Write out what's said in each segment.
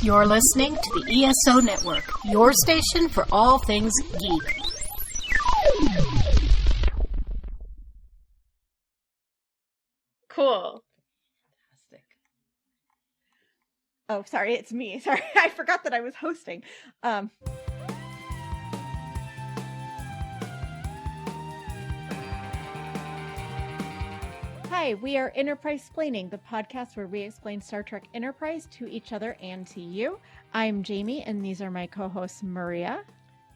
You're listening to the ESO Network, your station for all things geek. Cool. Fantastic. Oh, sorry, it's me. Sorry, I forgot that I was hosting. Hi, we are Enterprise Splaining, the podcast where we explain Star Trek Enterprise to each other and to you. I'm Jamie, and these are my co-hosts Maria.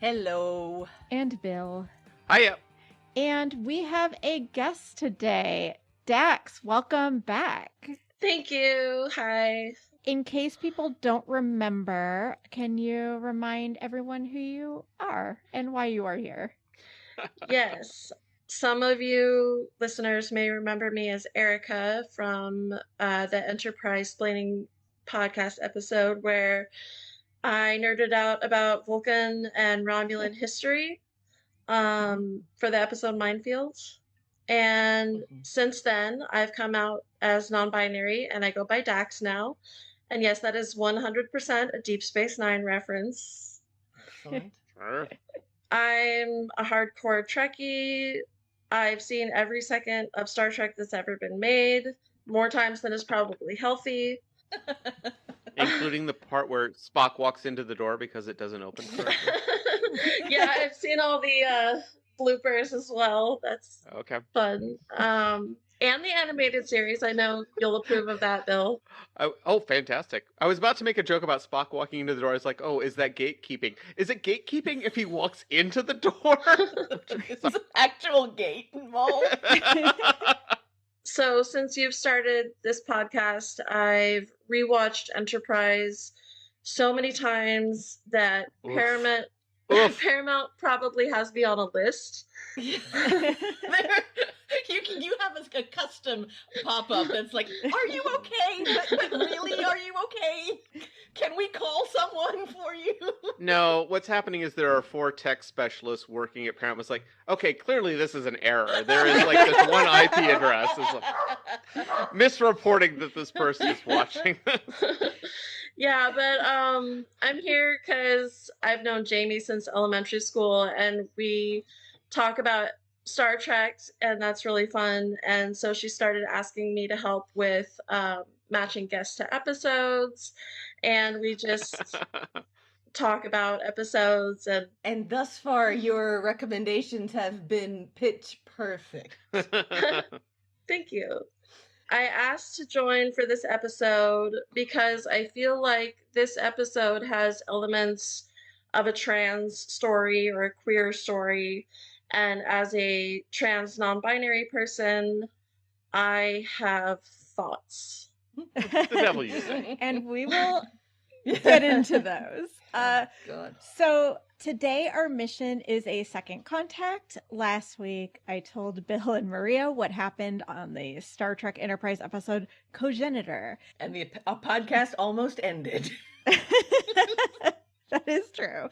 Hello. And Bill. Hiya. And we have a guest today. Dax, welcome back. Thank you. Hi. In case people don't remember, can you remind everyone who you are and why you are here? Yes. Some of you listeners may remember me as Erica from the Enterprise Splaining podcast episode where I nerded out about Vulcan and Romulan history for the episode Minefields. And since then, I've come out as non-binary, and I go by Dax now. And yes, that is 100% a Deep Space Nine reference. Excellent. Sure. I'm a hardcore Trekkie. I've seen every second of Star Trek that's ever been made, more times than is probably healthy. Including the part where Spock walks into the door because it doesn't open correctly. Yeah, I've seen all the bloopers as well. That's Okay. fun. And the animated series. I know you'll approve of that, Bill. Oh, fantastic. I was about to make a joke about Spock walking into the door. I was like, oh, is that gatekeeping? Is it gatekeeping if he walks into the door? Is an actual gate involved? So since you've started this podcast, I've rewatched Enterprise so many times that Oof. Paramount probably has me on a list. You have a custom pop-up that's like, are you okay? But really, are you okay? Can we call someone for you? No, what's happening is there are 4 tech specialists working at Paramount. It's like, okay, clearly this is an error. There is like this one IP address. It's like misreporting that this person is watching this. Yeah, but I'm here because I've known Jamie since elementary school, and we talk about Star Trek, and that's really fun. And so she started asking me to help with matching guests to episodes, and we just talk about episodes. And thus far, your recommendations have been pitch perfect. Thank you. I asked to join for this episode because I feel like this episode has elements of a trans story or a queer story. And as a trans non-binary person, I have thoughts. The devil you say. And we will get into those. God. So today our mission is a second contact. Last week I told Bill and Maria what happened on the Star Trek Enterprise episode Cogenitor. And the podcast almost ended. That is true.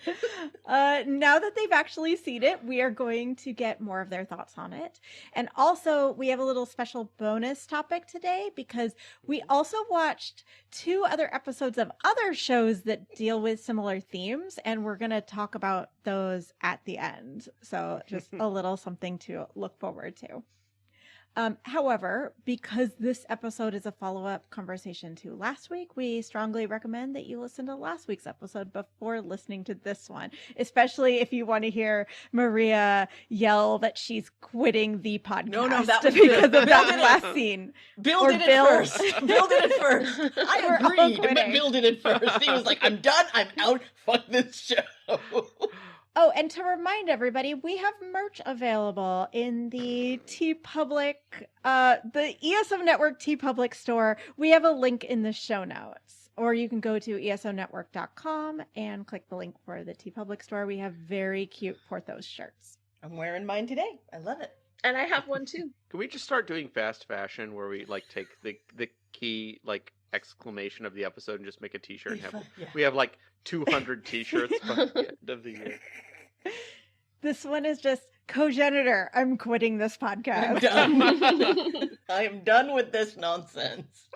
Now that they've actually seen it, we are going to get more of their thoughts on it. And also, we have a little special bonus topic today because we also watched 2 other episodes of other shows that deal with similar themes, and we're going to talk about those at the end. So just a little something to look forward to. However, because this episode is a follow-up conversation to last week, we strongly recommend that you listen to last week's episode before listening to this one, especially if you want to hear Maria yell that she's quitting the podcast. No, that was because of Bill that last scene. Bill Or did it Bill. first. Bill did it first. I We're all agreed, but quitting. Bill did it first. He was like, I'm done. I'm out. Fuck this show. Oh, and to remind everybody, we have merch available in the TeePublic, the ESO Network TeePublic store. We have a link in the show notes, or you can go to esonetwork.com and click the link for the TeePublic store. We have very cute Porthos shirts. I'm wearing mine today. I love it. And I have one too. Can we just start doing fast fashion where we like take the key like exclamation of the episode and just make a t-shirt and have Yeah. we have like 200 t-shirts by the end of the year. This one is just Cogenitor. I'm quitting this I'm podcast. done. I am done with this nonsense.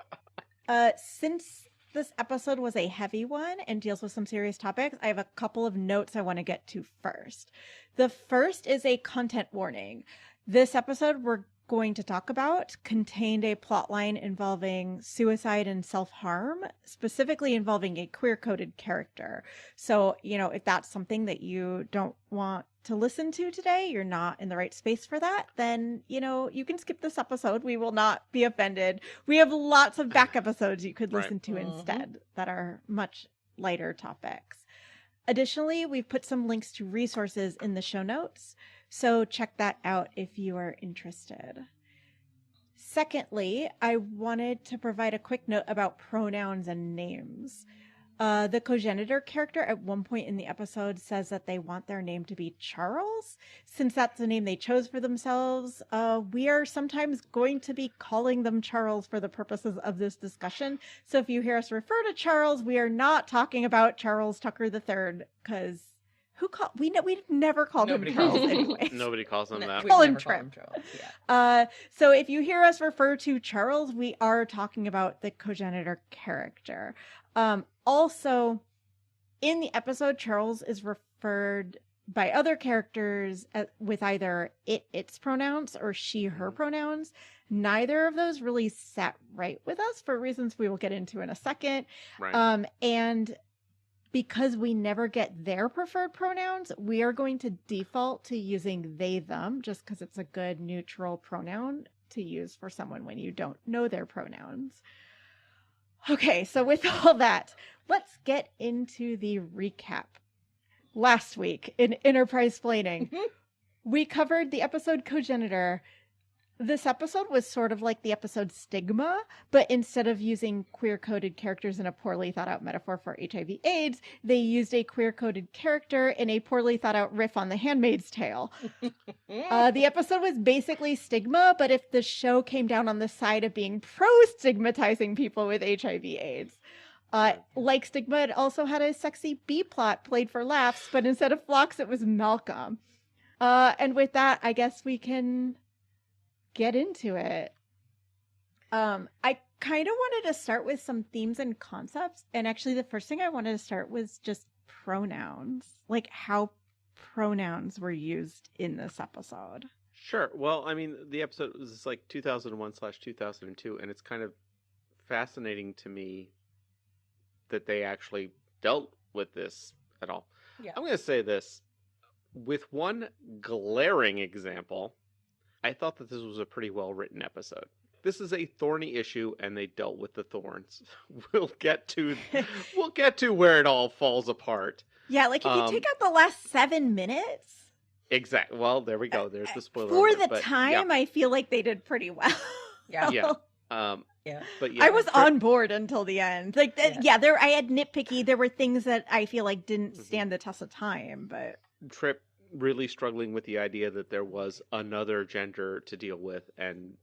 Since this episode was a heavy one and deals with some serious topics, I have a couple of notes I want to get to first. The first is a content warning. This episode we're going to talk about contained a plotline involving suicide and self-harm, specifically involving a queer-coded character. So, if that's something that you don't want to listen to today, you're not in the right space for that, then, you can skip this episode. We will not be offended. We have lots of back episodes you could listen to instead that are much lighter topics. Additionally, we've put some links to resources in the show notes, so check that out if you are interested. Secondly, I wanted to provide a quick note about pronouns and names. The Cogenitor character at one point in the episode says that they want their name to be Charles. Since that's the name they chose for themselves, we are sometimes going to be calling them Charles for the purposes of this discussion. So if you hear us refer to Charles, we are not talking about Charles Tucker III, because we never called him Charles anyway. Nobody calls him that. Call him Trip. So if you hear us refer to Charles, we are talking about the Cogenitor character. Also, in the episode, Charles is referred by other characters with either its pronouns or she, her pronouns. Neither of those really sat right with us for reasons we will get into in a second. Right. And because we never get their preferred pronouns, we are going to default to using they, them, just because it's a good neutral pronoun to use for someone when you don't know their pronouns. Okay, so with all that, let's get into the recap. Last week in Enterprise Splaining, we covered the episode Cogenitor. This episode was sort of like the episode Stigma, but instead of using queer-coded characters in a poorly thought-out metaphor for HIV/AIDS, they used a queer-coded character in a poorly thought-out riff on The Handmaid's Tale. The episode was basically Stigma, but if the show came down on the side of being pro-stigmatizing people with HIV/AIDS. Like Stigma, it also had a sexy B-plot played for laughs, but instead of Phlox, it was Malcolm. And with that, I guess we can get into it. I kind of wanted to start with some themes and concepts, and actually the first thing I wanted to start was just pronouns, like how pronouns were used in this episode. Sure. Well, I mean, the episode was like 2001/2002, and it's kind of fascinating to me that they actually dealt with this at all. Yeah. I'm going to say this with one glaring example. I thought that this was a pretty well-written episode. This is a thorny issue, and they dealt with the thorns. We'll get to where it all falls apart. Yeah, like if you take out the last 7 minutes. Exactly. Well, there we go. There's the spoiler. For alert, the time, I feel like they did pretty well. Yeah. Yeah. But yeah, I was on board until the end. Like, I had nitpicky. There were things that I feel like didn't stand the test of time, but Trip really struggling with the idea that there was another gender to deal with, and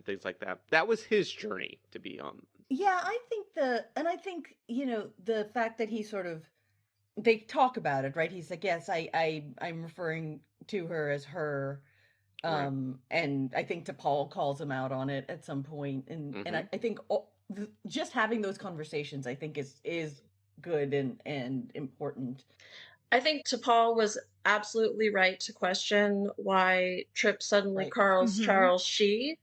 things like that. That was his journey to be on. Yeah, I think the fact that he sort of, they talk about it, right? He's like, yes, I'm referring to her as her, Right. and I think T'Pol calls him out on it at some point, and I think just having those conversations, I think is good and important. I think T'Pol was absolutely right to question why Trip suddenly calls Charles she,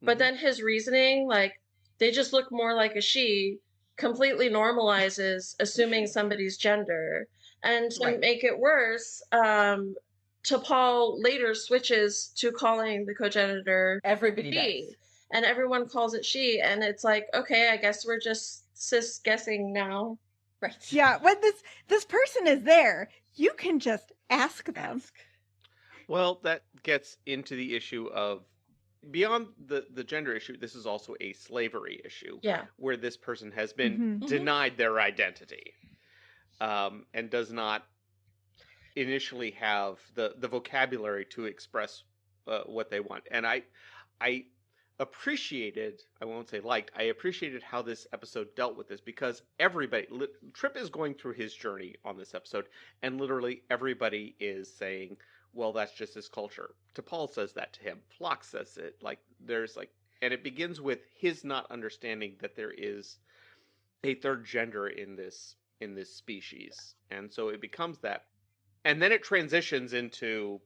but then his reasoning, like, they just look more like a she, completely normalizes assuming somebody's gender. And to make it worse, T'Pol later switches to calling the Cogenitor Everybody she, does. and everyone calls it she, and it's like, okay, I guess we're just cis guessing now. Right. yeah, when this person is there, you can just ask them. Well, that gets into the issue of, beyond the gender issue, this is also a slavery issue. Yeah. Where this person has been denied their identity, and does not initially have the vocabulary to express what they want. And I appreciated, I won't say liked, I appreciated how this episode dealt with this, because everybody, Trip is going through his journey on this episode, and literally everybody is saying, well, that's just his culture. T'Pol says that to him. Phlox says it. Like, there's like, and it begins with his not understanding that there is a third gender in this species, and so it becomes that, and then it transitions into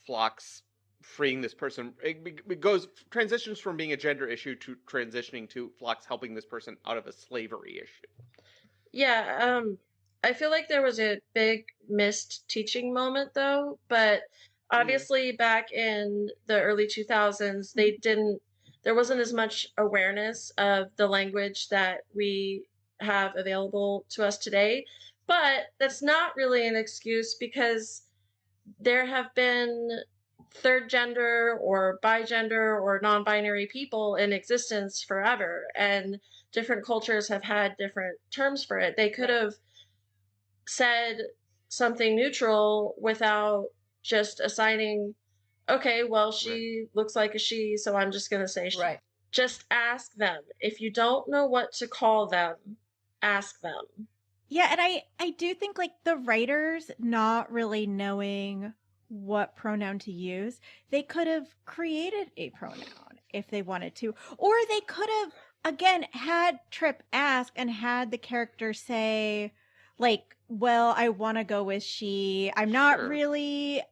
Phlox freeing this person. It transitions from being a gender issue to transitioning to Phlox helping this person out of a slavery issue. Yeah, I feel like there was a big missed teaching moment though, but obviously back in the early 2000s, there wasn't as much awareness of the language that we have available to us today. But that's not really an excuse, because there have been third gender or bigender or non-binary people in existence forever, and different cultures have had different terms for it. They could have said something neutral without just assigning, okay, well, she looks like a she, so I'm just going to say she. Right. Just ask them. If you don't know what to call them, ask them. Yeah, and I do think like the writers not really knowing what pronoun to use, they could have created a pronoun if they wanted to, or they could have again had Trip ask and had the character say like, well, I want to go with she, I'm not really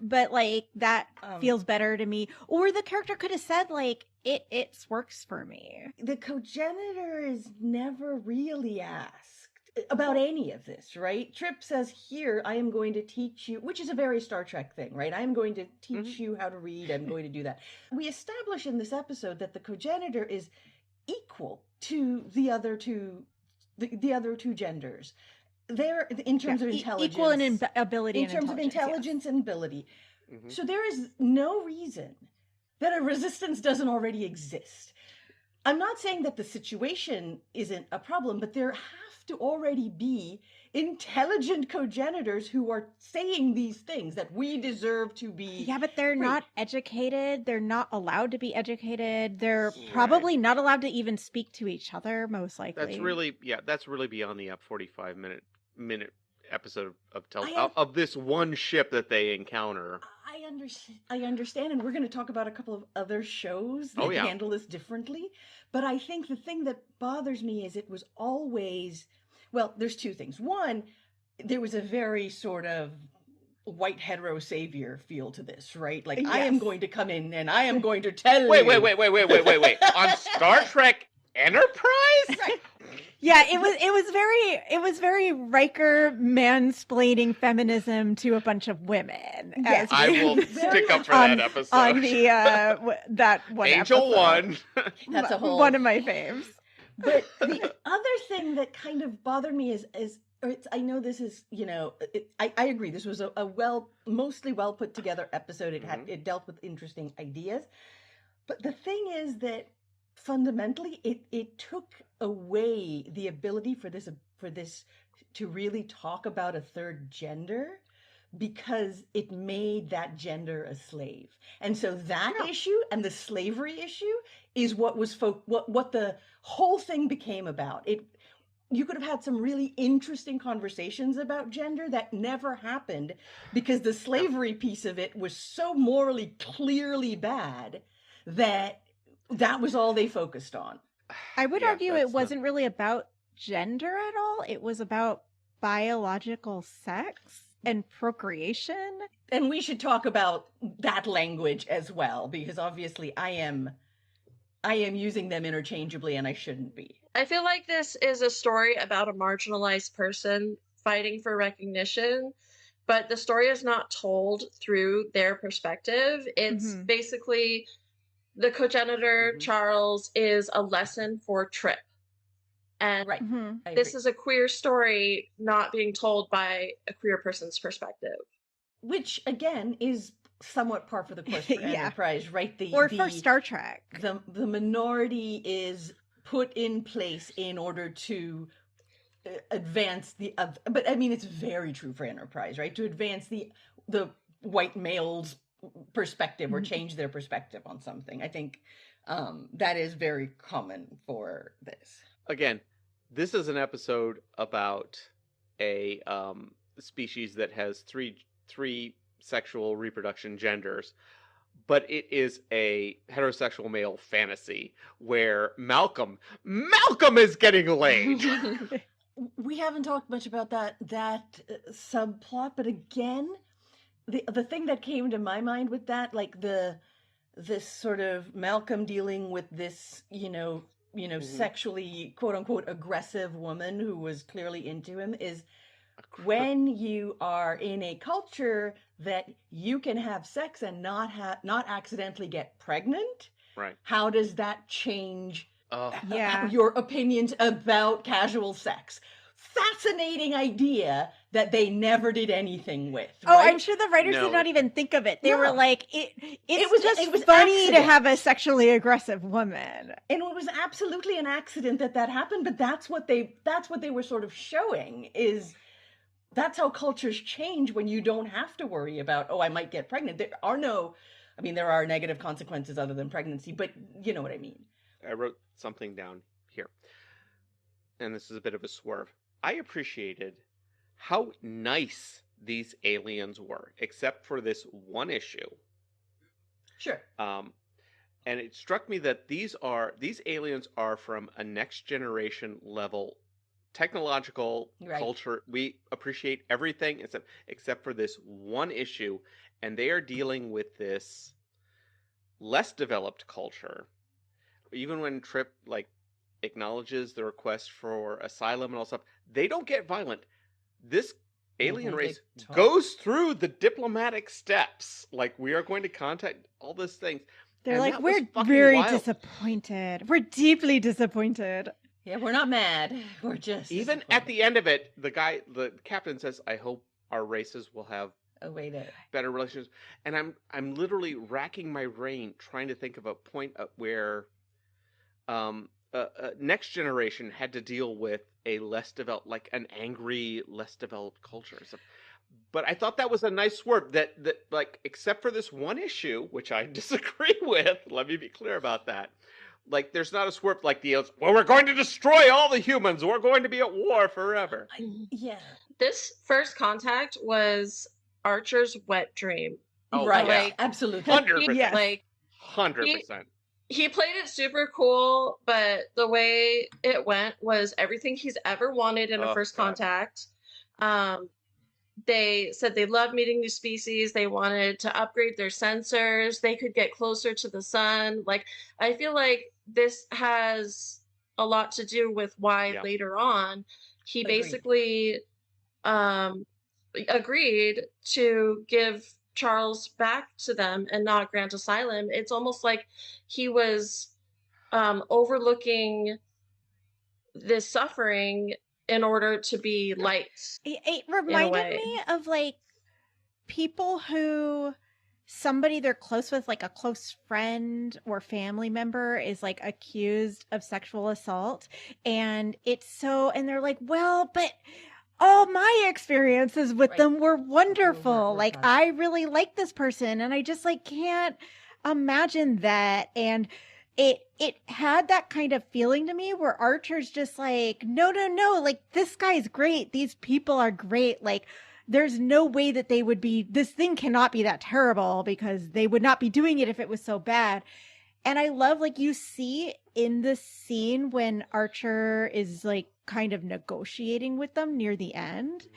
but like that feels better to me, or the character could have said like it works for me. The cogenitor is never really asked about any of this, right? Trip says, here, I am going to teach you, which is a very Star Trek thing, right? I am going to teach you how to read. I'm going to do that. We establish in this episode that the cogenitor is equal to the other two, the other two genders. They're in terms of intelligence, equal in ability, in terms of intelligence and ability. So there is no reason that a resistance doesn't already exist. I'm not saying that the situation isn't a problem, but there have to already be intelligent cogenitors who are saying these things that we deserve to be. Yeah, but they're not educated. They're not allowed to be educated. They're probably not allowed to even speak to each other, most likely. That's really beyond the 45-minute episode of this one ship that they encounter. I understand, and we're going to talk about a couple of other shows that handle this differently. But I think the thing that bothers me is it was always, well, there's two things. One, there was a very sort of white hetero savior feel to this, right? Like, I am going to come in and I am going to tell you. Wait. On Star Trek Enterprise? Right. Yeah, it was very Riker mansplaining feminism to a bunch of women. Yes, I will stick up for that episode. On the that one Angel episode. One. That's a whole one of my faves. But the other thing that kind of bothered me is I know this is, I agree. This was a mostly well put together episode. It dealt with interesting ideas. But the thing is that fundamentally it took away the ability for this to really talk about a third gender, because it made that gender a slave. And so that issue and the slavery issue is what was what the whole thing became about. You could have had some really interesting conversations about gender that never happened because the slavery piece of it was so morally clearly bad that was all they focused on. I would argue it wasn't really about gender at all. It was about biological sex and procreation. And we should talk about that language as well, because obviously I am using them interchangeably and I shouldn't be. I feel like this is a story about a marginalized person fighting for recognition, but the story is not told through their perspective. It's basically the cogenitor, Charles, is a lesson for Trip. And this is a queer story not being told by a queer person's perspective. Which, again, is somewhat par for the course for Enterprise, right? For Star Trek. The minority is put in place in order to advance the other. But, I mean, it's very true for Enterprise, right? To advance the white male's perspective or change their perspective on something. I think that is very common for this. Again, this is an episode about a species that has three sexual reproduction genders, but it is a heterosexual male fantasy where Malcolm is getting laid. We haven't talked much about that subplot, but again, the thing that came to my mind with that, like this sort of Malcolm dealing with this, sexually quote unquote aggressive woman who was clearly into him, is when you are in a culture that you can have sex and not accidentally get pregnant. Right. How does that change Yeah. your opinions about casual sex? Fascinating idea that they never did anything with. Oh, right? I'm sure the writers No. did not even think of it. They No. were like, it was funny to accident. have a sexually aggressive woman. And it was absolutely an accident that happened, but that's what they were sort of showing, is that's how cultures change when you don't have to worry about, I might get pregnant. There are negative consequences other than pregnancy, but you know what I mean. I wrote something down here, and this is a bit of a swerve. I appreciated how nice these aliens were, except for this one issue. Sure. And it struck me that these aliens are from a next generation level technological culture. We appreciate everything except for this one issue, and they are dealing with this less developed culture. Even when Trip acknowledges the request for asylum and all stuff, they don't get violent. This alien race goes through the diplomatic steps. Like, we are going to contact all these things. They're And like, that was we're fucking very wild. disappointed. We're deeply disappointed. Yeah, we're not mad. We're just Even at the end of it, the captain says, "I hope our races will have better relations." And I'm literally racking my brain trying to think of a point where next generation had to deal with a less developed, like an angry, less developed culture. So, but I thought that was a nice swerve that like, except for this one issue, which I disagree with, let me be clear about that. Like, there's not a swerve like the aliens, well, we're going to destroy all the humans. We're going to be at war forever. Yeah. This first contact was Archer's wet dream. Oh, right. yeah. Like, 100%. Yes. Like, 100%. he played it super cool, but the way it went was everything he's ever wanted in a first contact. They said they loved meeting new species. They wanted to upgrade their sensors. They could get closer to the sun. Like, I feel like this has a lot to do with why later on he basically agreed to give Charles back to them and not grant asylum. It's almost like he was overlooking this suffering in order to be liked. It reminded me of like people who somebody they're close with, like a close friend or family member, is like accused of sexual assault, and they're like, well, but all my experiences with them were wonderful. Like, I really like this person, and I just like can't imagine that. And it had that kind of feeling to me where Archer's just like, no, like, this guy's great. These people are great. Like, there's no way that this thing cannot be that terrible, because they would not be doing it if it was so bad. And I love, like, you see in the scene when Archer is like kind of negotiating with them near the end,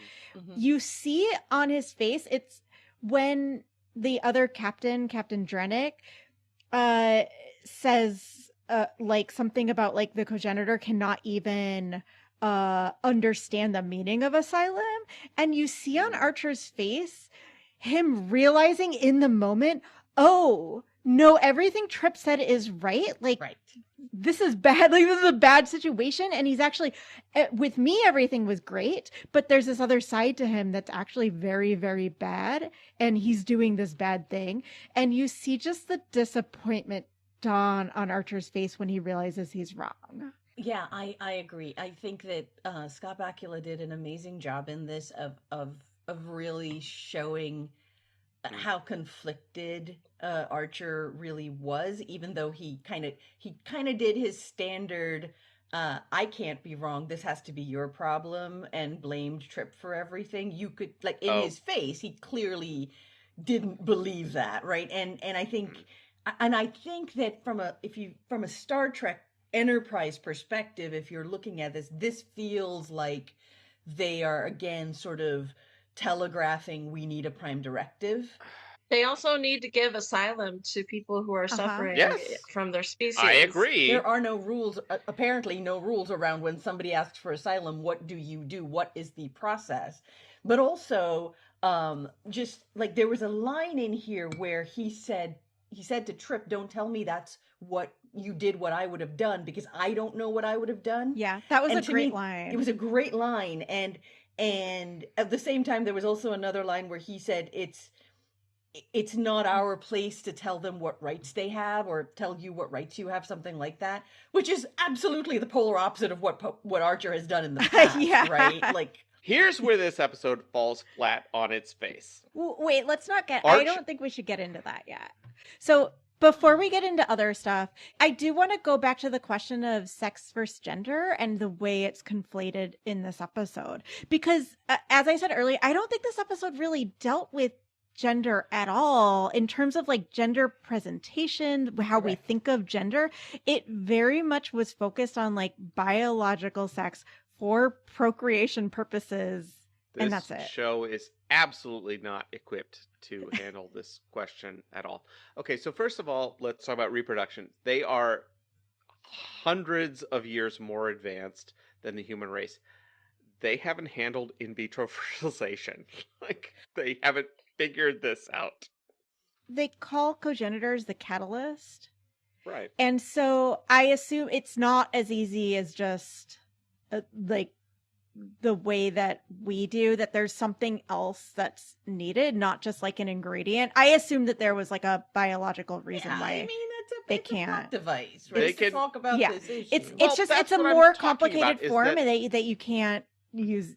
you see on his face, it's when the other Captain Drennick, says like something about like the Cogenitor cannot even understand the meaning of asylum, and you see on Archer's face him realizing in the moment, oh no, everything Trip said is right. Like, this is bad. Like, this is a bad situation. And he's actually, with me, everything was great, but there's this other side to him that's actually very, very bad. And he's doing this bad thing. And you see just the disappointment dawn on Archer's face when he realizes he's wrong. Yeah, I agree. I think that Scott Bakula did an amazing job in this of really showing how conflicted Archer really was, even though he kind of did his standard I can't be wrong, this has to be your problem, and blamed Trip for everything. You could, like, in his face, he clearly, didn't believe that, right? And I think that from a Star Trek Enterprise perspective, if you're looking at this feels like they are again sort of telegraphing we need a prime directive. They also need to give asylum to people who are suffering Yes. from their species. I agree. There are no rules, apparently no rules around when somebody asks for asylum. What do you do? What is the process? But also, just like there was a line in here where he said to Trip, "Don't tell me that's what you did, what I would have done, because I don't know what I would have done." Yeah, that was And a to great me, line. It was a great line. And at the same time, there was also another line where he said, it's not our place to tell them what rights they have or tell you what rights you have, something like that, which is absolutely the polar opposite of what Archer has done in the past, Yeah. right? Like, Here's where this episode falls flat on its face. Wait, let's not get... I don't think we should get into that yet. So before we get into other stuff, I do want to go back to the question of sex versus gender and the way it's conflated in this episode. Because as I said earlier, I don't think this episode really dealt with gender at all in terms of like gender presentation, how we think of gender. It very much was focused on like biological sex for procreation purposes, and that's it. This show is absolutely not equipped to handle this question at all. Okay, so first of all, let's talk about reproduction. They are hundreds of years more advanced than the human race. They haven't handled in vitro fertilization. Like, they haven't figured this out. They call cogenitors the catalyst. Right. And so I assume it's not as easy as just like the way that we do, that there's something else that's needed, not just like an ingredient. I assume that there was like a biological reason why I mean, they it's can't. a plot device, right? They can talk about this issue. It's a more complicated form that you can't use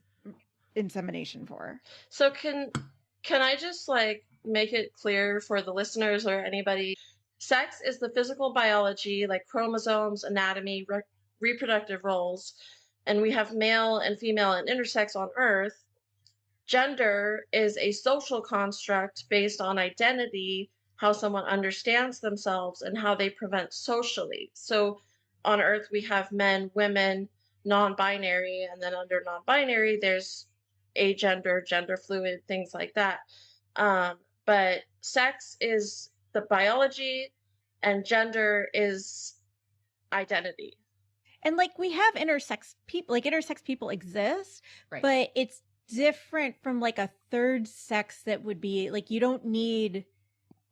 insemination for. So can I just like make it clear for the listeners or anybody? Sex is the physical biology, like chromosomes, anatomy, reproductive roles, and we have male and female and intersex on Earth. Gender is a social construct based on identity, how someone understands themselves, and how they present socially. So on Earth, we have men, women, non-binary, and then under non-binary, there's agender, gender fluid, things like that. But sex is the biology, and gender is identity. And like we have intersex people, like intersex people exist, Right. but it's different from like a third sex that would be like, you don't need,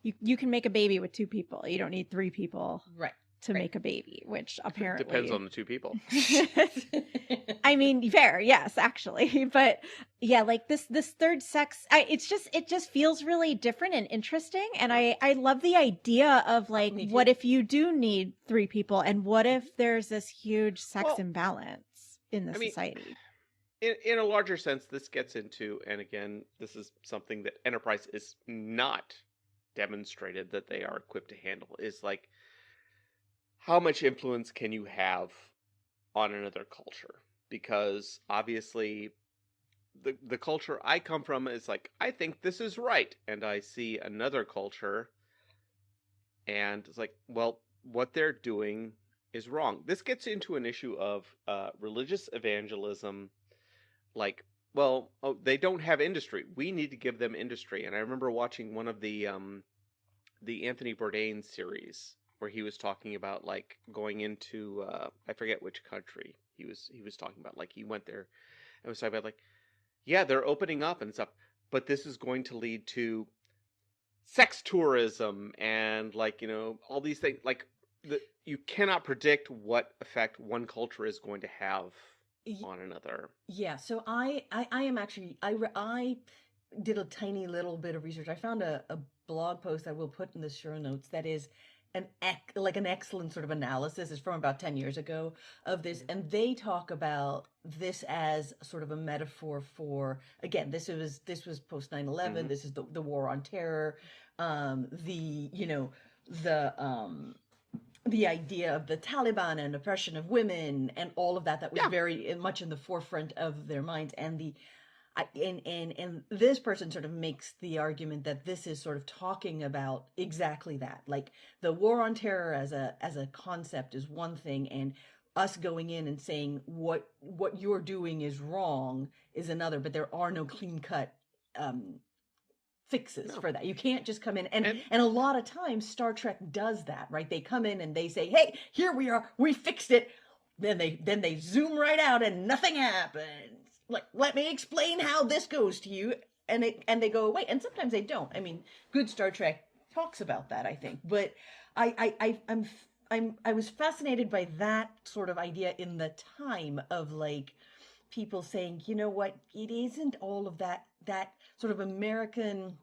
you can make a baby with two people. You don't need three people to make a baby, which apparently depends on the two people. I mean, fair, yes, actually, but yeah, like this third sex, it just feels really different and interesting, and I love the idea of like, what if you do need three people, and what if there's this huge sex imbalance in the society? In a larger sense, this gets into, and again, this is something that Enterprise is not demonstrated that they are equipped to handle, is like, how much influence can you have on another culture? Because obviously the culture I come from is like, I think this is right. And I see another culture and it's like, well, what they're doing is wrong. This gets into an issue of religious evangelism. Like, well, they don't have industry. We need to give them industry. And I remember watching one of the Anthony Bourdain series, where he was talking about like going into I forget which country he was talking about. Like he went there and was talking about like, yeah, they're opening up and stuff, but this is going to lead to sex tourism and like, you know, all these things. Like you cannot predict what effect one culture is going to have on another. Yeah, so I am actually I did a tiny little bit of research. I found a blog post that we'll put in the show notes that is an excellent sort of analysis. Is from about 10 years ago of this, and they talk about this as sort of a metaphor for, again, this was post 9/11. This is the war on terror, the idea of the Taliban and oppression of women and all of that was very much in the forefront of their minds. And and this person sort of makes the argument that this is sort of talking about exactly that. Like the war on terror as a concept is one thing, and us going in and saying what you're doing is wrong is another, but there are no clean cut fixes for that. You can't just come in and a lot of times Star Trek does that, right? They come in and they say, "Hey, here we are, we fixed it." Then they zoom right out and nothing happens. Like, let me explain how this goes to you, and they go away. And sometimes they don't. I mean, good Star Trek talks about that, I think. But I was fascinated by that sort of idea in the time of like people saying, you know what, it isn't all of that sort of American,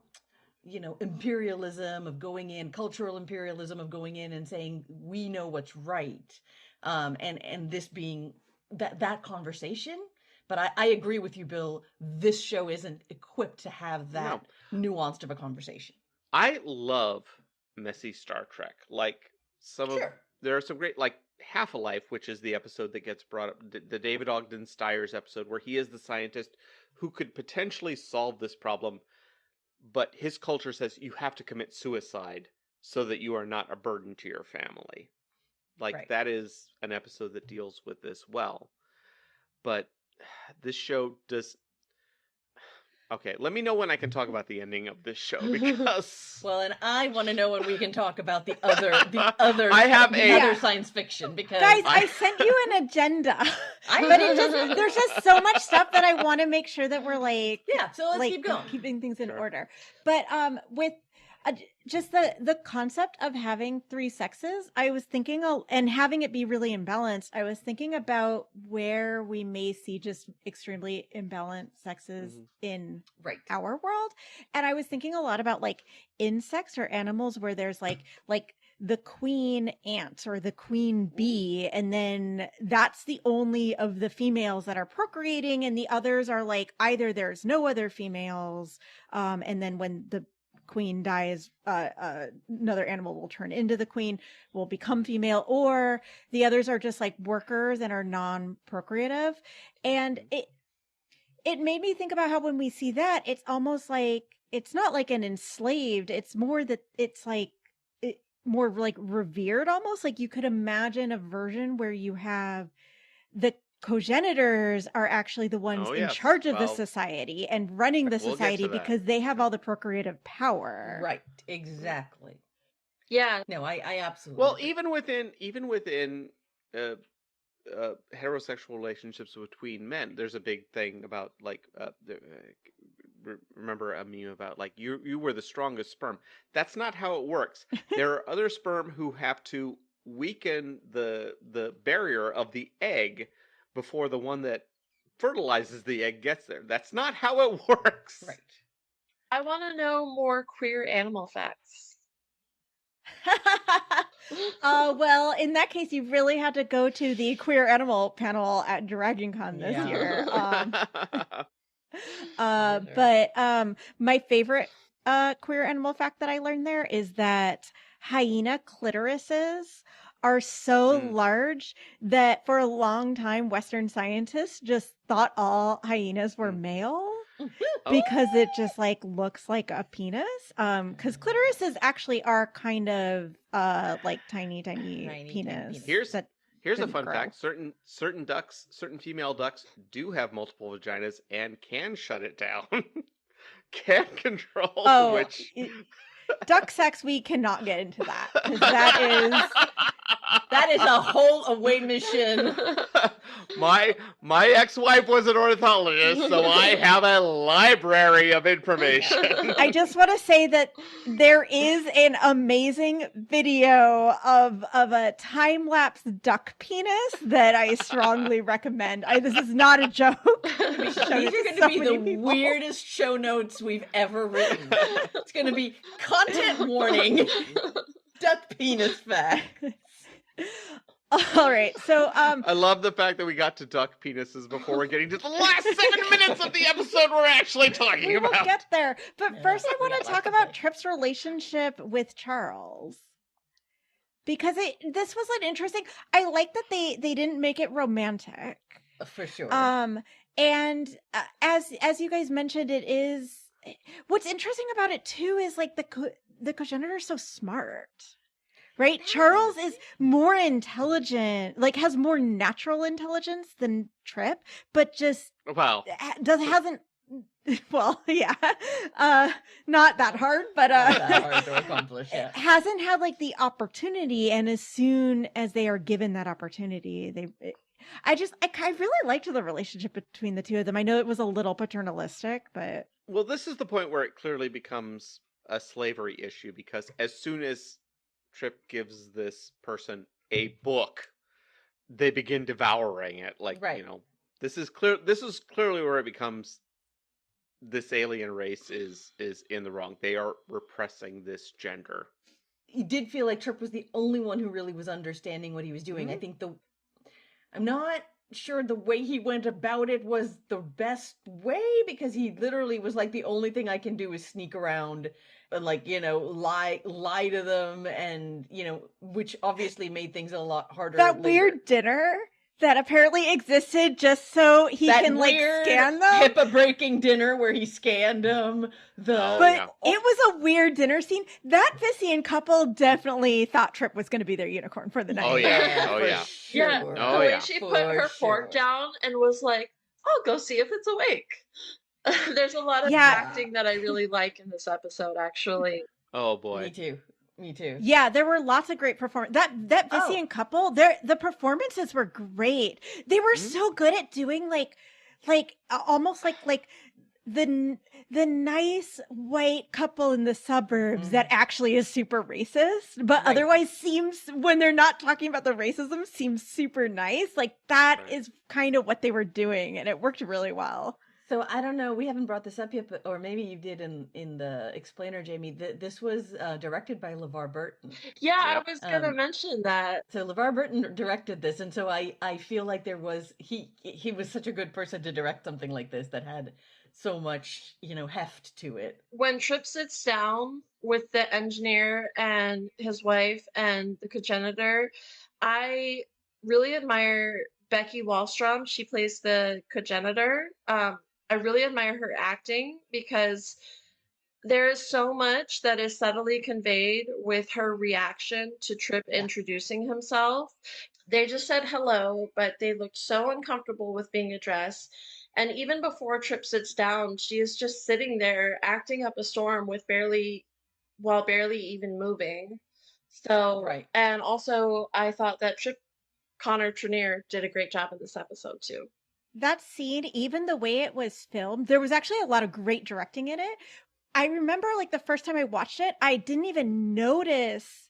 imperialism of going in, cultural imperialism of going in and saying we know what's right, and this being that conversation. But I agree with you, Bill. This show isn't equipped to have that nuanced of a conversation. I love messy Star Trek. Like there are some great, like Half a Life, which is the episode that gets brought up, the David Ogden Stiers episode, where he is the scientist who could potentially solve this problem, but his culture says you have to commit suicide so that you are not a burden to your family. Like that is an episode that deals with this well. But this show does. Okay, let me know when I can talk about the ending of this show, because well, and I want to know when we can talk about the other other science fiction, because guys, I sent you an agenda, but there's just so much stuff that I want to make sure that we're so let's keep going, keeping things in order. But with just the concept of having three sexes, I was thinking, and having it be really imbalanced, I was thinking about where we may see just extremely imbalanced sexes in our world. And I was thinking a lot about like insects or animals where there's like the queen ant or the queen bee, and then that's the only of the females that are procreating, and the others are like either there's no other females, and then when the queen dies, another animal will turn into the queen, will become female, or the others are just like workers and are non-procreative. And it made me think about how when we see that, it's almost like it's not like an enslaved, it's more that it's like more like revered, almost like you could imagine a version where you have the Cogenitors are actually the ones in charge of the society and running the society because they have all the procreative power. Right. Exactly. Yeah. No, I absolutely. Well, even within heterosexual relationships between men, there's a big thing about like remember a meme about like you were the strongest sperm. That's not how it works. There are other sperm who have to weaken the barrier of the egg before the one that fertilizes the egg gets there. That's not how it works. Right. I want to know more queer animal facts. Well, in that case, you really had to go to the queer animal panel at DragonCon this year. But my favorite queer animal fact that I learned there is that hyena clitorises are so large that for a long time Western scientists just thought all hyenas were male because it just like looks like a penis. Because clitorises actually are kind of like tiny penis. Here's a fun fact: certain ducks, certain female ducks, do have multiple vaginas and can shut it down. Can control which. Duck sex, we cannot get into that because that is a whole away mission. My ex-wife was an ornithologist, so I have a library of information. I just want to say that there is an amazing video of a time-lapse duck penis that I strongly recommend. This is not a joke. These are going to be the weirdest show notes we've ever written. It's going to be content warning. Duck penis facts. All right, so I love the fact that we got to duck penises before we're getting to the last 7 minutes of the episode we're actually talking about. We'll get there, but first I want to talk about Trip's relationship with Charles, because this was an interesting. I like that they didn't make it romantic. For sure. And as you guys mentioned, it is. What's interesting about it too is like the Cogenitor is so smart, right? Charles is more intelligent, like has more natural intelligence than Trip, but just Well, hasn't. Well, yeah, not that hard, but Not that hard to accomplish. Yeah. hasn't had like the opportunity. And as soon as they are given that opportunity, I really liked the relationship between the two of them. I know it was a little paternalistic, but well, this is the point where it clearly becomes a slavery issue, because as soon as Trip gives this person a book, they begin devouring it. Like, Right. this is clearly where it becomes, this alien race is in the wrong. They are repressing this gender. It did feel like Trip was the only one who really was understanding what he was doing. I think I'm not sure the way he went about it was the best way, because he literally was like, the only thing I can do is sneak around and like, lie to them, and which obviously made things a lot harder. that later. weird dinner that apparently existed just so he That can like weird scan them. HIPAA breaking dinner where he scanned them. Oh, But yeah. it was a weird dinner scene. That Vissian couple definitely thought Trip was going to be their unicorn for the night. Oh, yeah. Oh, for yeah. Sure. Yeah, Oh, the way yeah. she For put her fork sure. down and was like, I'll go see if it's awake. There's a lot of Yeah. acting that I really like in this episode, actually. Oh boy. Me too. Yeah, there were lots of great performances. That Oh. Vissian couple, the performances were great. They were so good at doing like almost like the nice white couple in the suburbs that actually is super racist, but Right. otherwise seems, when they're not talking about the racism, seems super nice. Like that Right. is kind of what they were doing, and it worked really well. So I don't know. We haven't brought this up yet, or maybe you did in the explainer, Jamie. This was directed by LeVar Burton. Yeah, Yep. I was going to mention that. So LeVar Burton directed this, and so I feel like he was such a good person to direct something like this that had so much heft to it. When Trip sits down with the engineer and his wife and the Cogenitor, I really admire Becky Wallstrom. She plays the Cogenitor. I really admire her acting, because there is so much that is subtly conveyed with her reaction to Trip introducing himself. They just said hello, but they looked so uncomfortable with being addressed. And even before Trip sits down, she is just sitting there acting up a storm with barely even moving. So, Right. and also I thought that Connor Trenier did a great job in this episode too. That scene, even the way it was filmed, there was actually a lot of great directing in it. I remember like the first time I watched it, I didn't even notice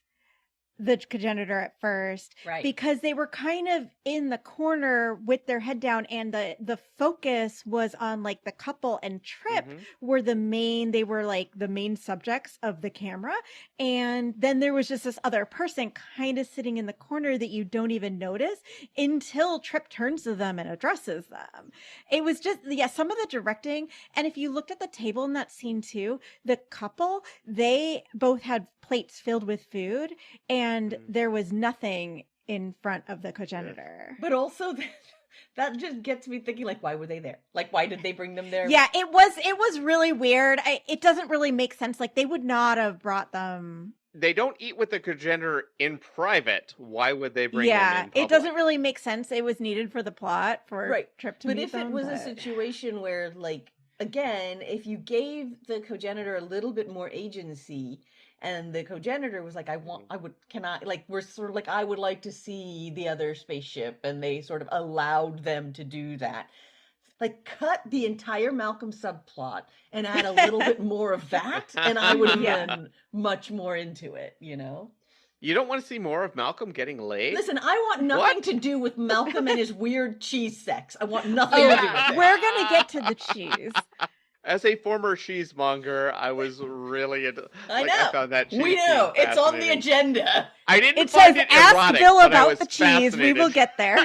the Cogenitor at first, Right. because they were kind of in the corner with their head down, and the focus was on like the couple, and Trip were they were like the main subjects of the camera, and then there was just this other person kind of sitting in the corner that you don't even notice until Trip turns to them and addresses them. It was just, some of the directing, and if you looked at the table in that scene too, the couple, they both had plates filled with food, and there was nothing in front of the Cogenitor. But also that just gets me thinking, like, why were they there? Like, why did they bring them there? Yeah, it was really weird. It doesn't really make sense. Like, they would not have brought them. They don't eat with the Cogenitor in private. Why would they bring them in public? It doesn't really make sense. It was needed for the plot for Trip to But meet if them, it was a situation where, like, again, if you gave the Cogenitor a little bit more agency, and the Cogenitor was like, I would like to see the other spaceship, and they sort of allowed them to do that. Like, cut the entire Malcolm subplot and add a little bit more of that, and I would have been much more into it, You don't want to see more of Malcolm getting laid? Listen, I want nothing to do with Malcolm and his weird cheese sex. I want nothing to do with it. We're gonna get to the cheese. As a former cheesemonger, I was really I know. I found that cheese We know. scene It's on the fascinating. agenda. I didn't It find says, it ask erotic, Bill but I about was the cheese. We will fascinated. get there.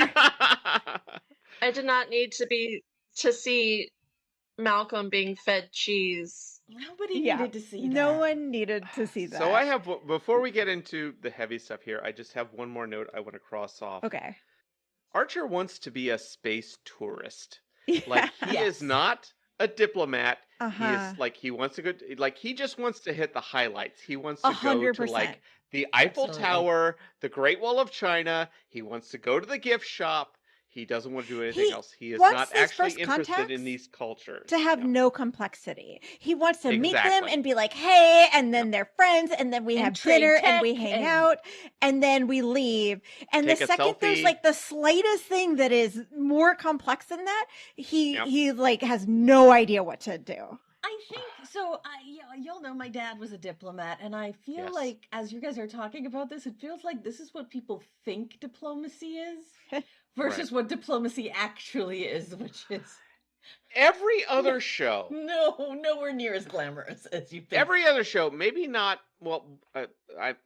I did not need to see Malcolm being fed cheese. Nobody needed to see that. No one needed to see that. So I have, before we get into the heavy stuff here, I just have one more note I want to cross off. Okay. Archer wants to be a space tourist. Yeah. Like, he Yes. is not a diplomat. He Uh-huh. is like, he wants to go, like, he just wants to hit the highlights. He wants to go to 100%. like the Eiffel Absolutely. Tower, the Great Wall of China. He wants to go to the gift shop. He doesn't want to do anything He else. He is wants not his actually first interested contacts in these cultures. to have Yeah. no complexity. He wants to meet them Exactly. and be like, hey, and then they're friends, and then we And have trade dinner and we tech hang and- out, and then we leave. And Take the a second there's selfie. like the slightest thing that is more complex than that, Yep. he like has no idea what to do. I think so. Y'all know my dad was a diplomat, and I feel Yes. like as you guys are talking about this, it feels like this is what people think diplomacy is versus what diplomacy actually is, which is Every other show, nowhere near as glamorous as you think. every other show, maybe not, well,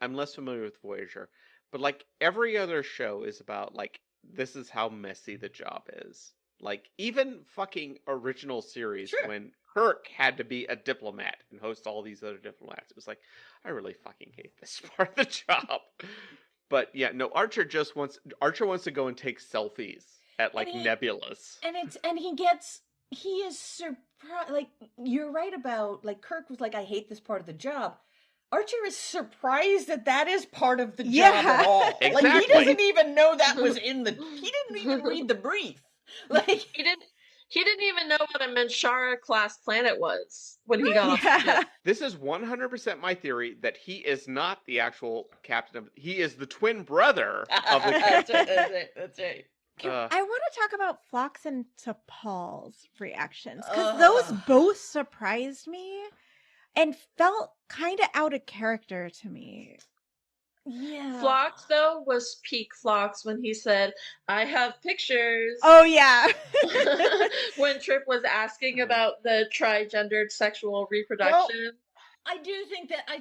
I'm less familiar with Voyager, but like every other show is about like, this is how messy the job is. Like, even fucking original series, Sure. when Kirk had to be a diplomat and host all these other diplomats, it was like, I really fucking hate this part of the job. But yeah, no, Archer wants to go and take selfies at like And he- nebulas. And he is surprised. Like, you're right about, like, Kirk was like, I hate this part of the job. Archer is surprised that is part of the job Yeah. at all. Like, he Exactly. doesn't even know that was he didn't even read the brief. Like, He didn't even know what a Menshara class planet was when he got off the Yeah. ship. This is 100% my theory that he is not the actual captain of. He is the twin brother of the that's captain. right. That's right. I want to talk about Phlox and T'Pol's reactions because Ugh. those both surprised me and felt kind of out of character to me. Yeah. Phlox, though, was peak Phlox when he said, I have pictures. Oh yeah. When Trip was asking about the trigendered sexual reproduction. I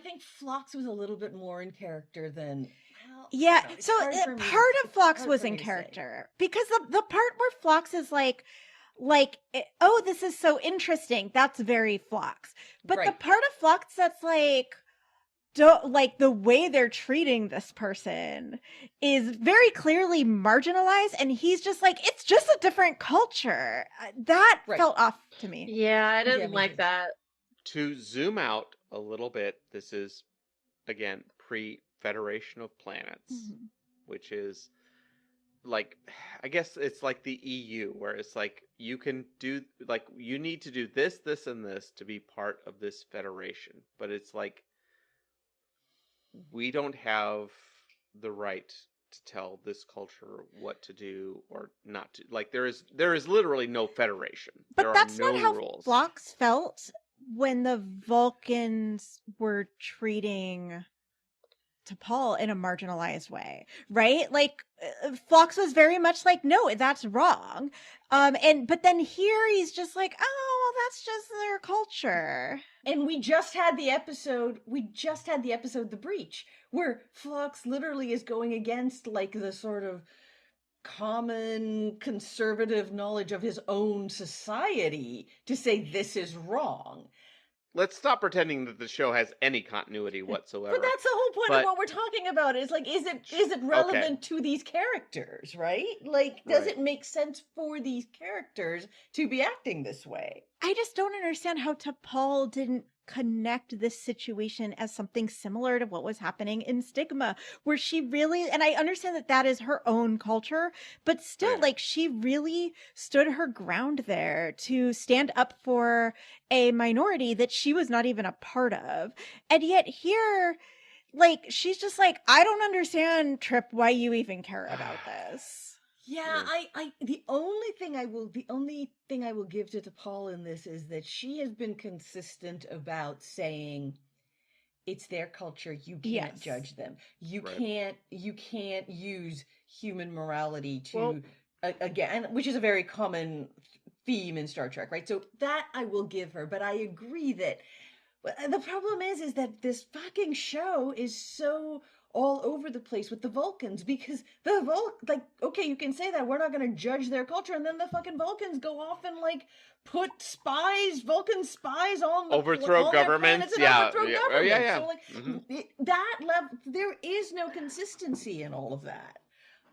think Phlox was a little bit more in character than. Well, Yeah, I don't know. It's so hard for me to- part of it's Phlox hard was for in me to say. character because the part where Phlox is like, oh, this is so interesting. That's very Phlox. But the Right. part of Phlox that's like, don't like the way they're treating this person is very clearly marginalized, and he's just like, it's just a different culture. That Right. felt off to me. Yeah, I didn't Yeah, me like too. that. To zoom out a little bit, this is again pre-Federation of Planets, Mhm. which is like, I guess it's like the EU, where it's like you can do, like, you need to do this, this, and this to be part of this federation, but it's like we don't have the right to tell this culture what to do or not to. Like, there is literally no federation. But there that's are no not how rules. Phlox felt when the Vulcans were treating T'Pol in a marginalized way, right? Like Phlox was very much like, no, that's wrong. But then here he's just like, oh, well, that's just their culture. And we just had the episode, The Breach, where Phlox literally is going against, like, the sort of common conservative knowledge of his own society to say this is wrong. Let's stop pretending that the show has any continuity whatsoever. But that's the whole point But- of what we're talking about. Is like, is it relevant to these characters, right? Like, does Right. it make sense for these characters to be acting this way? I just don't understand how T'Pol didn't connect this situation as something similar to what was happening in Stigma, where she really, and I understand that that is her own culture, but still, Right. like, she really stood her ground there to stand up for a minority that she was not even a part of. And yet here, like, she's just like, I don't understand, Trip, why you even care about this. Yeah, the only thing I will give to T'Pol in this is that she has been consistent about saying it's their culture, you can't Yes. judge them. You Right. can't use human morality to Well- again, which is a very common theme in Star Trek, right? So that I will give her, but I agree that the problem is that this fucking show is so all over the place with the Vulcans, because okay, you can say that we're not going to judge their culture, and then the fucking Vulcans go off and like put Vulcan spies on the Overthrow on their governments, planets and yeah, overthrow yeah. Oh, governments. yeah. So like Mhm. that level, there is no consistency in all of that.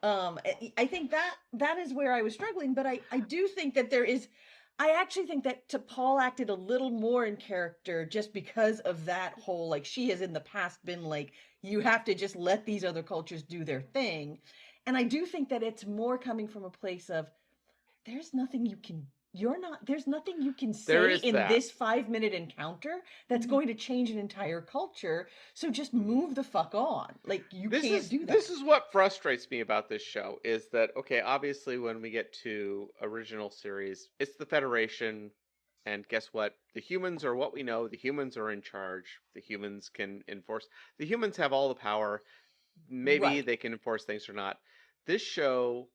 I think that is where I was struggling, but I do think that I actually think that T'Pol acted a little more in character just because of that whole, like, she has in the past been like, you have to just let these other cultures do their thing. And I do think that it's more coming from a place of, there's nothing you can say in this 5-minute encounter that's going to change an entire culture. So just move the fuck on. Like, you can't do that. This is what frustrates me about this show, is that, okay, obviously when we get to original series, it's the Federation, and guess what? The humans are what we know. The humans are in charge. The humans can enforce. The humans have all the power. Maybe they can enforce things or not. This show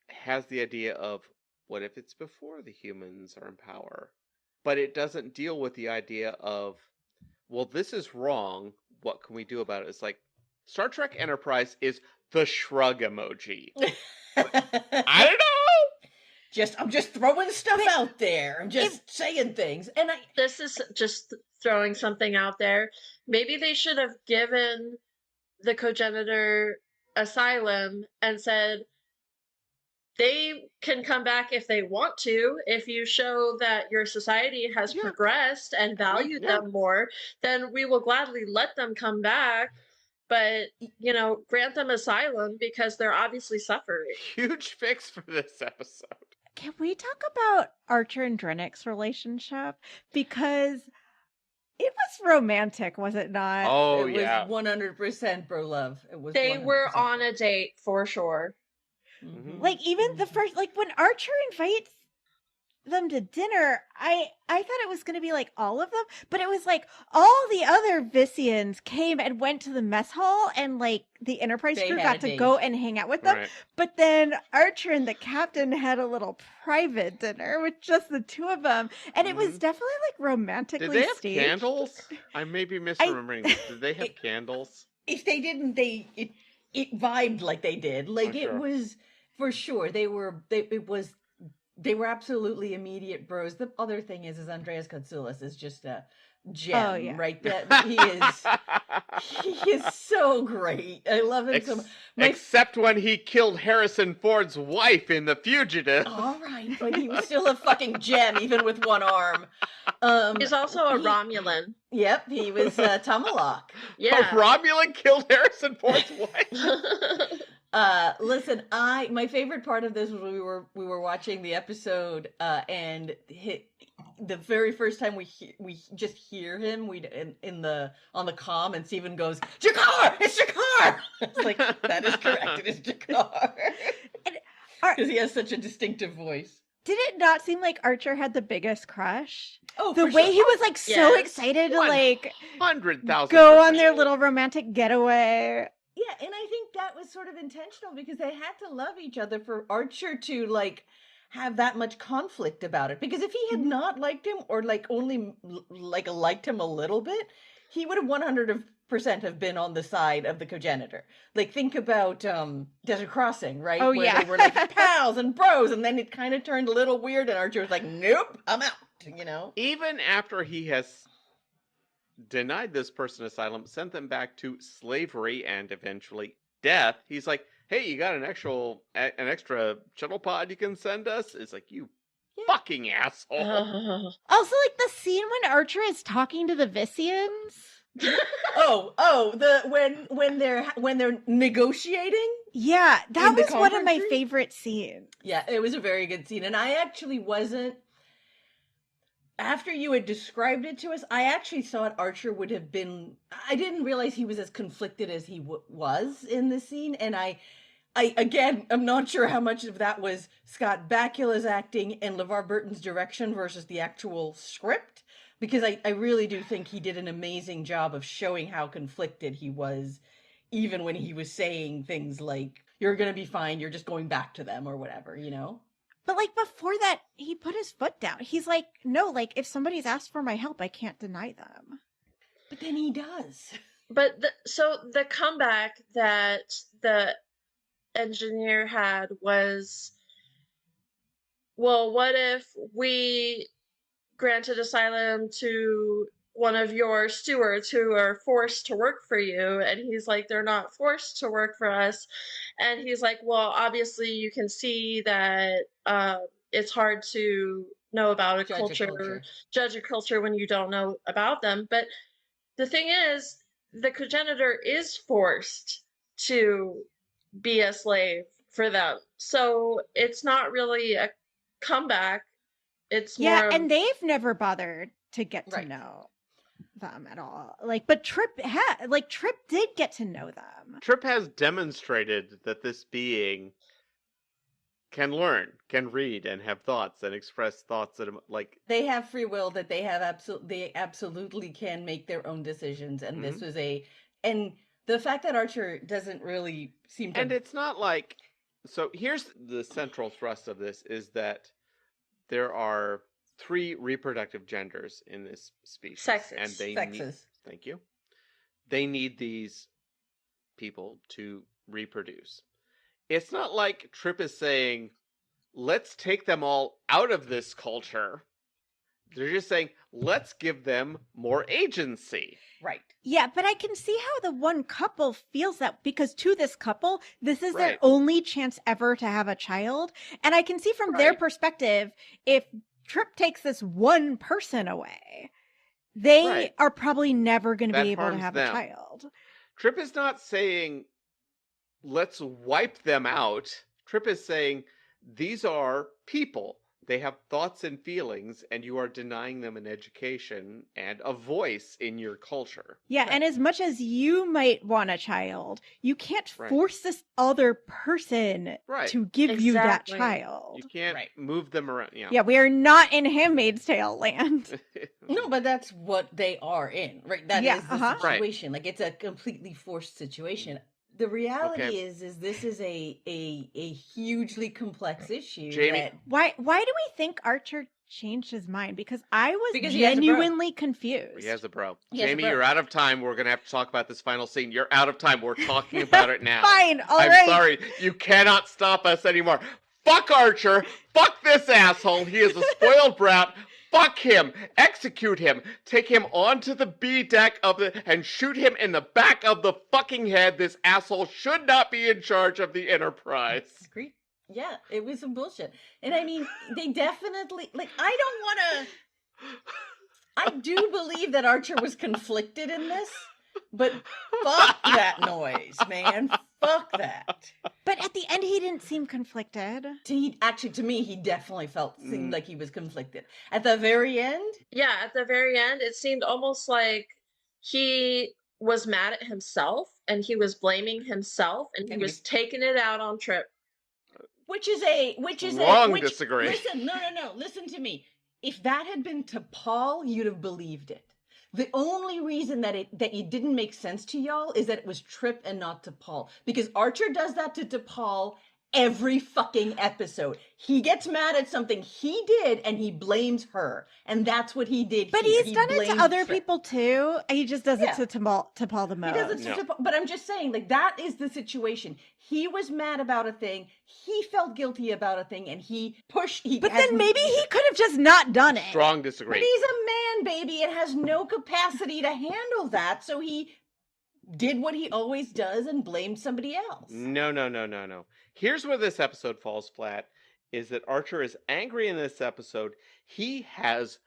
has the idea of, what if it's before the humans are in power? But it doesn't deal with the idea of, well, this is wrong. What can we do about it? It's like, Star Trek Enterprise is the shrug emoji. I don't know. I'm just throwing stuff out there. I'm just saying things. And this is just throwing something out there. Maybe they should have given the Cogenitor asylum and said, they can come back if they want to. If you show that your society has progressed and valued them more, then we will gladly let them come back. But, grant them asylum because they're obviously suffering. Huge fix for this episode. Can we talk about Archer and Drennick's relationship? Because it was romantic, was it not? Oh, it was 100% bro love. It was. They 100%. were on a date for sure. Mm-hmm. Like, even the first, like, when Archer invites them to dinner, I thought it was going to be like all of them, but it was like all the other Vissians came and went to the mess hall, and like the Enterprise crew got to go and hang out with them. Right. But then Archer and the captain had a little private dinner with just the two of them, and it was definitely like romantically staged. Did they have candles? I may be misremembering this. Did they have candles? If they didn't, it vibed like they did. Like, it was for sure. They were absolutely immediate bros. The other thing is Andreas Katsoulis is just a gem, right? He is so great. I love him so much. Except when he killed Harrison Ford's wife in The Fugitive. All right, but he was still a fucking gem, even with one arm. He's also a Romulan. Yep, he was Tomalak. Yeah. A Romulan killed Harrison Ford's wife? Listen, my favorite part of this was when we were watching the episode, and the very first time we just hear him, on the comm, and Steven goes, "Jakar! It's Jakar!" It's like, that is correct. It is Jakar. Because he has such a distinctive voice. Did it not seem like Archer had the biggest crush? Oh, the way he was like so excited to like 100,000% go on their little romantic getaway. Yeah, and I think that was sort of intentional because they had to love each other for Archer to like have that much conflict about it. Because if he had not liked him, or like only like liked him a little bit, he would have 100% have been on the side of the Cogenitor. Like, think about Desert Crossing, right? Oh, where they were like pals and bros, and then it kind of turned a little weird, and Archer was like, "Nope, I'm out." Even after he has denied this person asylum, sent them back to slavery and eventually death, he's like, "Hey, you got an extra shuttle pod you can send us?" It's like, you fucking asshole. Also, like the scene when Archer is talking to the Vissians. when they're negotiating. Yeah, that was one of my favorite scenes. Yeah, it was a very good scene, and I actually wasn't. After you had described it to us, I actually thought Archer would have been. I didn't realize he was as conflicted as he was in the scene, and I again, I'm not sure how much of that was Scott Bakula's acting and LeVar Burton's direction versus the actual script, because I really do think he did an amazing job of showing how conflicted he was, even when he was saying things like, "You're gonna be fine, you're just going back to them," or whatever, But like before that, he put his foot down. He's like, "No, like if somebody's asked for my help, I can't deny them." But then he does. But so the comeback that the engineer had was, well, what if we granted asylum to one of your stewards who are forced to work for you. And he's like, they're not forced to work for us. And he's like, well, obviously you can see that it's hard to know about judge a culture when you don't know about them. But the thing is, the Cogenitor is forced to be a slave for them. So it's not really a comeback. It's more and they've never bothered to get to know them at all. But Trip did get to know them. Trip has demonstrated that this being can learn, can read, and have thoughts, and express thoughts that they have free will, that they have they absolutely can make their own decisions, and this was and the fact that Archer doesn't really seem to, and it's not like, so here's the central thrust of this, is that there are 3 reproductive genders in this species. Sexes. And they thank you. They need these people to reproduce. It's not like Trip is saying, let's take them all out of this culture. They're just saying, let's give them more agency. Right. Yeah, but I can see how the one couple feels that, because to this couple, this is their only chance ever to have a child. And I can see from their perspective, if Trip takes this one person away, they are probably never going to be able to have a child. Trip is not saying, let's wipe them out. Trip is saying, these are people. They have thoughts and feelings, and you are denying them an education and a voice in your culture. Yeah, and as much as you might want a child, you can't force this other person to give you that child. You can't move them around. Yeah, we are not in Handmaid's Tale land. No, but that's what they are in, right? That is the situation. Like, it's a completely forced situation. The reality is this is a hugely complex issue. Jamie, why do we think Archer changed his mind? Because I was genuinely confused. He has a bro. Jamie, you're out of time. We're gonna have to talk about this final scene. You're out of time. We're talking about it now. Fine, I'm sorry. You cannot stop us anymore. Fuck Archer. Fuck this asshole. He is a spoiled brat. Fuck him! Execute him! Take him onto the B deck and shoot him in the back of the fucking head. This asshole should not be in charge of the Enterprise. Agree. Yeah, it was some bullshit. And I mean, they definitely, I do believe that Archer was conflicted in this, but fuck that noise, man. Fuck that. But at the end, he didn't seem conflicted. To me, he definitely seemed like he was conflicted. At the very end? Yeah, at the very end, it seemed almost like he was mad at himself, and he was blaming himself, and he was taking it out on Trip. Disagree. Listen, no. Listen to me. If that had been to Paul, you'd have believed it. The only reason that it didn't make sense to y'all is that it was Trip and not to Paul. Because Archer does that to Paul every fucking episode. He gets mad at something he did and he blames her. And that's what he did. But he's done it to other people too. He just does it to Paul the most. He does it to Paul, but I'm just saying, that is the situation. He was mad about a thing. He felt guilty about a thing, and he pushed. But then maybe he could have just not done it. Strong disagree. But he's a man, baby, and has no capacity to handle that. So he did what he always does and blamed somebody else. No. Here's where this episode falls flat, is that Archer is angry in this episode. He has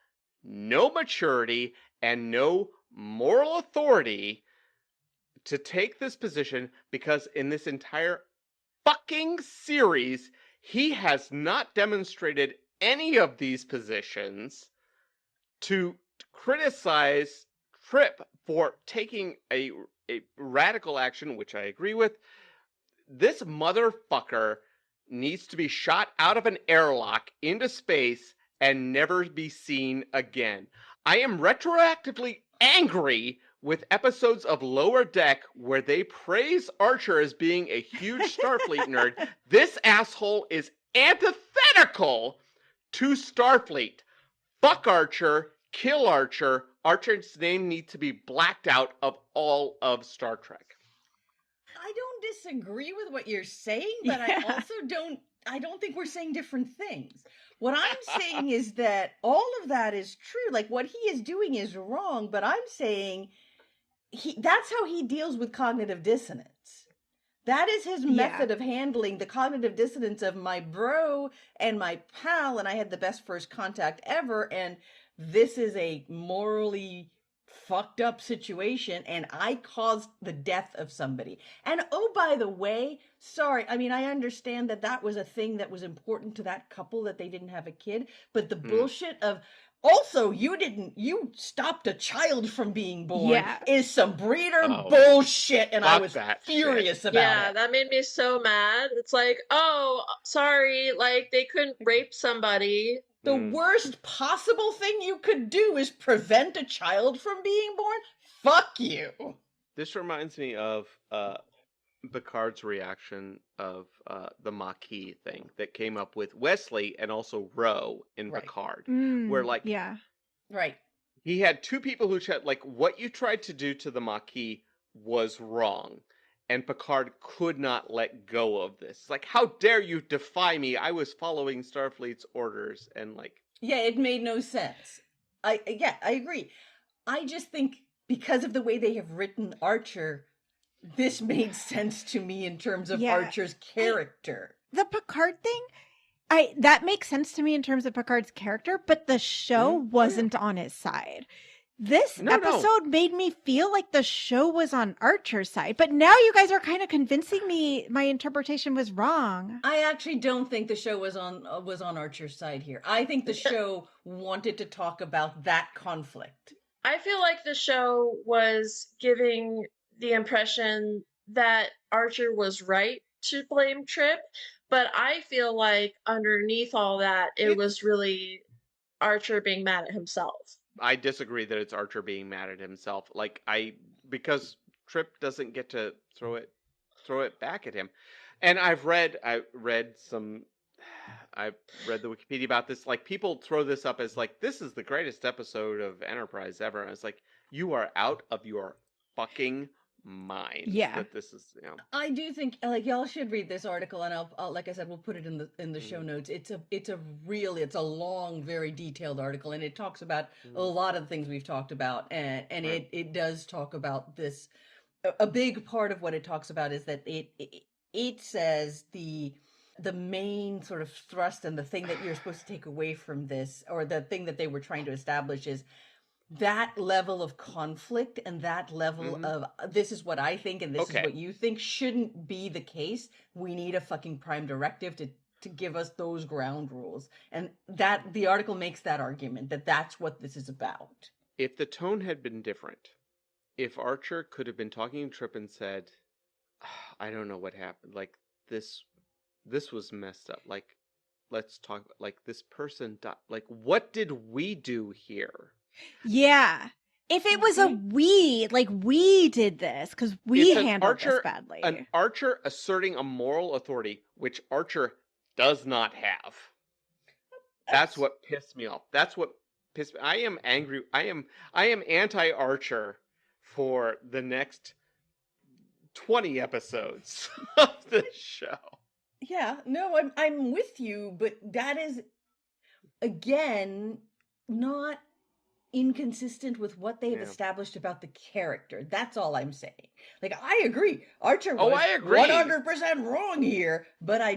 no maturity and no moral authority to take this position, because in this entire fucking series, he has not demonstrated any of these positions to criticize Trip for taking a radical action, which I agree with. This motherfucker needs to be shot out of an airlock into space and never be seen again. I am retroactively angry with episodes of Lower Deck where they praise Archer as being a huge Starfleet nerd. This asshole is antithetical to Starfleet. Fuck Archer. Kill Archer. Archer's name needs to be blacked out of all of Star Trek. I don't disagree with what you're saying, but I also don't I don't think we're saying different things. What I'm saying is that all of that is true. Like what he is doing is wrong, but I'm saying that's how he deals with cognitive dissonance. That is his method of handling the cognitive dissonance of my bro and my pal, and I had the best first contact ever, and this is a morally fucked up situation, and I caused the death of somebody. And oh, by the way, sorry, I mean, I understand that that was a thing that was important to that couple, that they didn't have a kid, but the bullshit of, also, you stopped a child from being born is some breeder bullshit, and I was furious about it. Yeah, that made me so mad. It's like, oh, sorry, like, they couldn't rape somebody. The worst possible thing you could do is prevent a child from being born? Fuck you. This reminds me of Picard's reaction of the Maquis thing that came up with Wesley and also Ro in Picard. Where, like... Yeah. Right. He had two people who said, like, what you tried to do to the Maquis was wrong. And Picard could not let go of this. Like, how dare you defy me? I was following Starfleet's orders. And, like... Yeah, it made no sense. I agree. I just think because of the way they have written Archer, this made sense to me in terms of Archer's character. The Picard thing, that makes sense to me in terms of Picard's character, but the show wasn't on his side. This episode made me feel like the show was on Archer's side, but now you guys are kind of convincing me my interpretation was wrong. I actually don't think the show was on Archer's side here. I think the show wanted to talk about that conflict. I feel like the show was giving the impression that Archer was right to blame Trip, but I feel like underneath all that, it was really Archer being mad at himself. I disagree that it's Archer being mad at himself. Like, because Trip doesn't get to throw it back at him. And I've read the Wikipedia about this. Like, people throw this up as like, this is the greatest episode of Enterprise ever. And it's like, you are out of your fucking mind. Yeah. That this is, you know. I do think, like, y'all should read this article, and I'll like I said, we'll put it in the show notes. It's a long, very detailed article, and it talks about a lot of the things we've talked about, and it does talk about this. A big part of what it talks about is that it says the main sort of thrust and the thing that you're supposed to take away from this, or the thing that they were trying to establish, is that level of conflict and that level of, this is what I think and this is what you think, shouldn't be the case. We need a fucking prime directive to give us those ground rules. And that the article makes that argument, that that's what this is about. If the tone had been different, if Archer could have been talking to Trip and said, I don't know what happened, like, this was messed up, like, let's talk, like, this person died, like, what did we do here? Yeah. If it was a we did this because we handled this badly. An Archer asserting a moral authority, which Archer does not have. That's what pissed me off. That's what pissed me. I am angry. I am anti-Archer for the next 20 episodes of this show. Yeah, no, I'm with you, but that is, again, not inconsistent with what they've established about the character. That's all I'm saying. Like, I agree. Archer was 100% wrong here, but I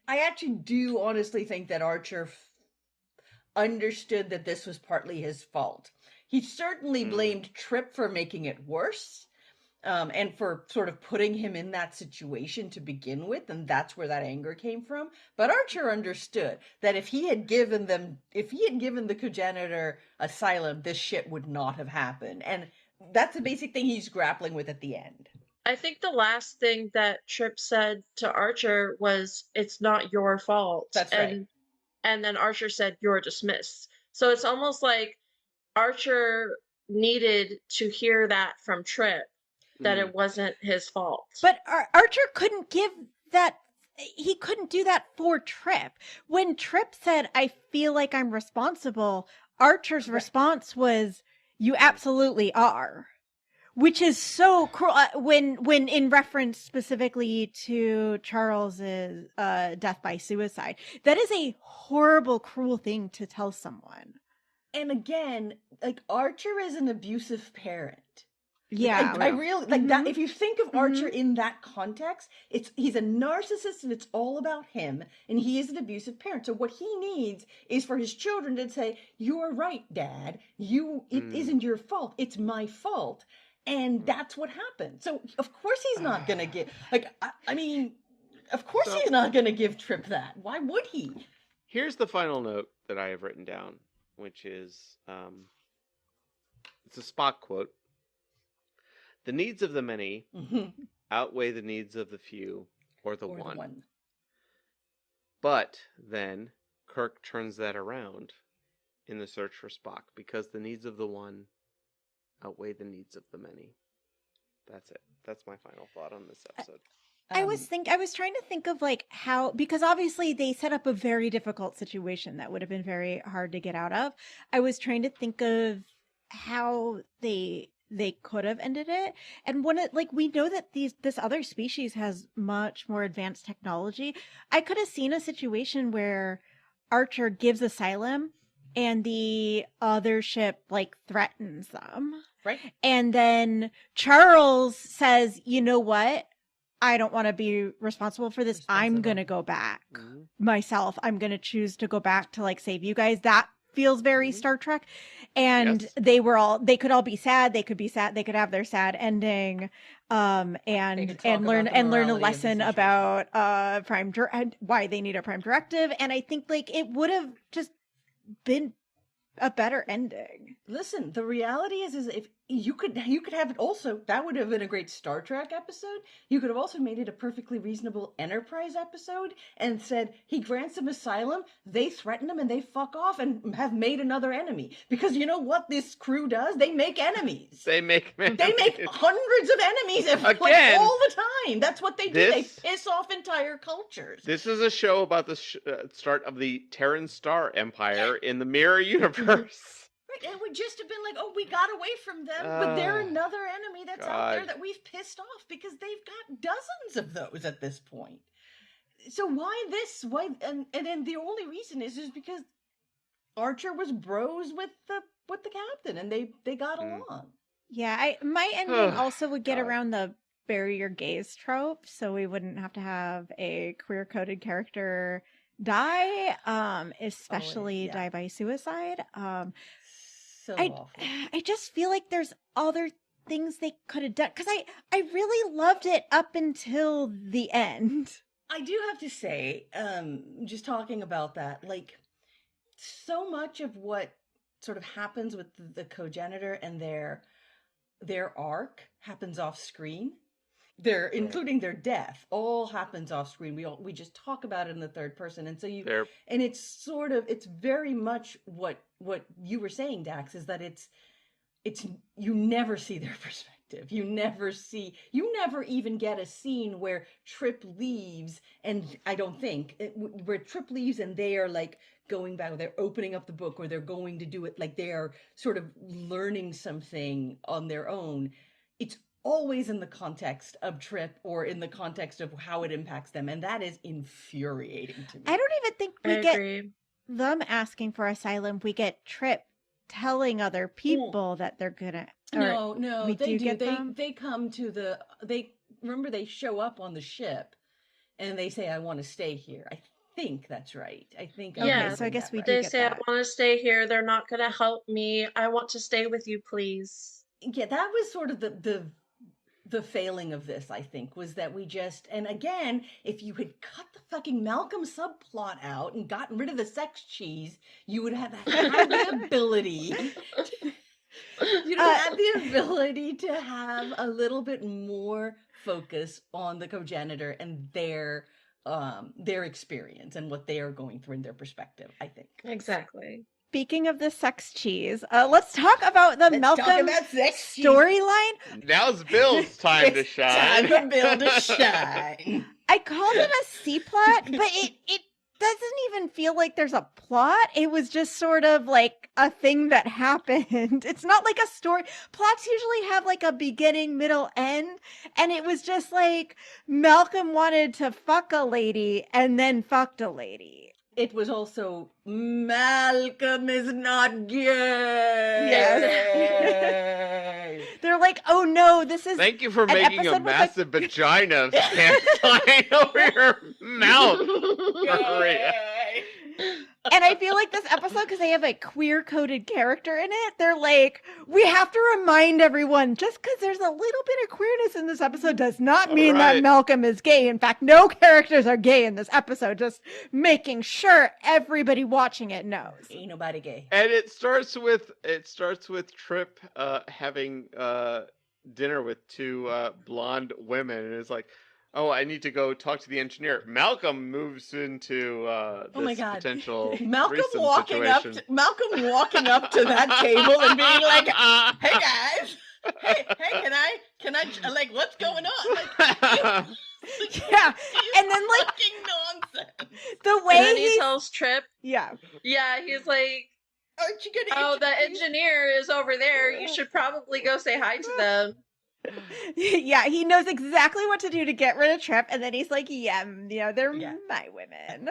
actually do honestly think that Archer understood that this was partly his fault. He certainly blamed Trip for making it worse, and for sort of putting him in that situation to begin with, and that's where that anger came from. But Archer understood that if he had given the Cogenitor asylum, this shit would not have happened. And that's the basic thing he's grappling with at the end. I think the last thing that Trip said to Archer was, "It's not your fault." That's right. And then Archer said, "You're dismissed." So it's almost like Archer needed to hear that from Trip, that it wasn't his fault. But Archer couldn't give that. He couldn't do that for Trip. When Trip said, I feel like I'm responsible, Archer's response was, you absolutely are. Which is so cruel when in reference specifically to Charles's death by suicide. That is a horrible, cruel thing to tell someone. And again, like Archer is an abusive parent. Yeah. I really like that. If you think of Archer in that context, he's a narcissist and it's all about him, and he is an abusive parent. So what he needs is for his children to say, "You're right, Dad. It isn't your fault. It's my fault." And that's what happened. So of course he's not gonna give of course he's not gonna give Trip that. Why would he? Here's the final note that I have written down, which is it's a Spock quote. The needs of the many outweigh the needs of the few or the one. But then Kirk turns that around in the search for Spock because the needs of the one outweigh the needs of the many. That's it. That's my final thought on this episode. I was trying to think of like how, because obviously they set up a very difficult situation that would have been very hard to get out of. I was trying to think of how they could have ended it. And we know that this other species has much more advanced technology. I could have seen a situation where Archer gives asylum and the other ship like threatens them. Right. And then Charles says, "You know what? I don't want to be responsible for this. I'm going to go back myself. I'm going to choose to go back to like save you guys." That feels very Star Trek. And they could all be sad. They could be sad. They could have their sad ending. And learn a lesson about why they need a prime directive. And I think like it would have just been a better ending. Listen, the reality is if you could have it also, that would have been a great Star Trek episode. You could have also made it a perfectly reasonable Enterprise episode and said he grants them asylum, they threaten him, and they fuck off and have made another enemy. Because you know what this crew does? They make enemies. They make hundreds of enemies like, all the time. That's what they do. They piss off entire cultures. This is a show about the start of the Terran Star Empire in the Mirror Universe. Right, and would just have been like, "Oh, we got away from them, but they're another enemy that's out there that we've pissed off because they've got dozens of those at this point." So why this? Why? And then the only reason is because Archer was bros with the captain, and they got along. Yeah, my ending also would get around the bury your gays trope, so we wouldn't have to have a queer-coded character die, especially die by suicide. I just feel like there's other things they could have done, because I really loved it up until the end. I do have to say, just talking about that, like so much of what sort of happens with the Cogenitor and their arc happens off screen. Including their death, all happens off screen. We just talk about it in the third person, and so and it's very much what you were saying, Dax, is that it's you never see their perspective. You never even get a scene where Trip leaves, and I don't think where Trip leaves and they are like going back, they're opening up the book, or they're going to do it, like they are sort of learning something on their own. It's always in the context of Trip or in the context of how it impacts them. And that is infuriating to me. I don't even think we get them asking for asylum. We get Trip telling other people that they're gonna. No, they do. They come to they show up on the ship and they say, "I want to stay here." I think that's right. I think. Okay, so I guess we do. They get say, that. "I want to stay here. They're not going to help me. I want to stay with you, please." Yeah, that was sort of the failing of this, I think, was that we just, and again, if you had cut the fucking Malcolm subplot out and gotten rid of the sex cheese, you would have had the ability. You'd have had the ability to have a little bit more focus on the Cogenitor and their experience and what they are going through in their perspective, I think. Exactly. Speaking of the sex cheese, let's talk about the Malcolm storyline. Now's Bill's time to shine. Time for Bill to shine. I called it a C plot, but it doesn't even feel like there's a plot. It was just sort of like a thing that happened. It's not like a story. Plots usually have like a beginning, middle, end. And it was just like Malcolm wanted to fuck a lady and then fucked a lady. It was also Malcolm is not gay. Yes. They're like, oh no, this is. Thank you for an making a episode with, massive vagina flying over your mouth, Maria. And I feel like this episode, because they have a queer-coded character in it, they're like, we have to remind everyone, just because there's a little bit of queerness in this episode does not mean that Malcolm is gay. In fact, no characters are gay in this episode, just making sure everybody watching it knows. Ain't nobody gay. And it starts with Trip having dinner with two blonde women, and it's like, oh, I need to go talk to the engineer. Malcolm moves into this potential Malcolm threesome walking situation. Malcolm walking up to that table and being like, "Hey guys, hey, can I, like, what's going on?" Like, yeah, and then like fucking nonsense. The way and then he tells Trip, yeah, he's like, aren't you gonna? "Oh, the engineer is over there. You should probably go say hi to them." Yeah, he knows exactly what to do to get rid of Trip, and then he's like, they're my women.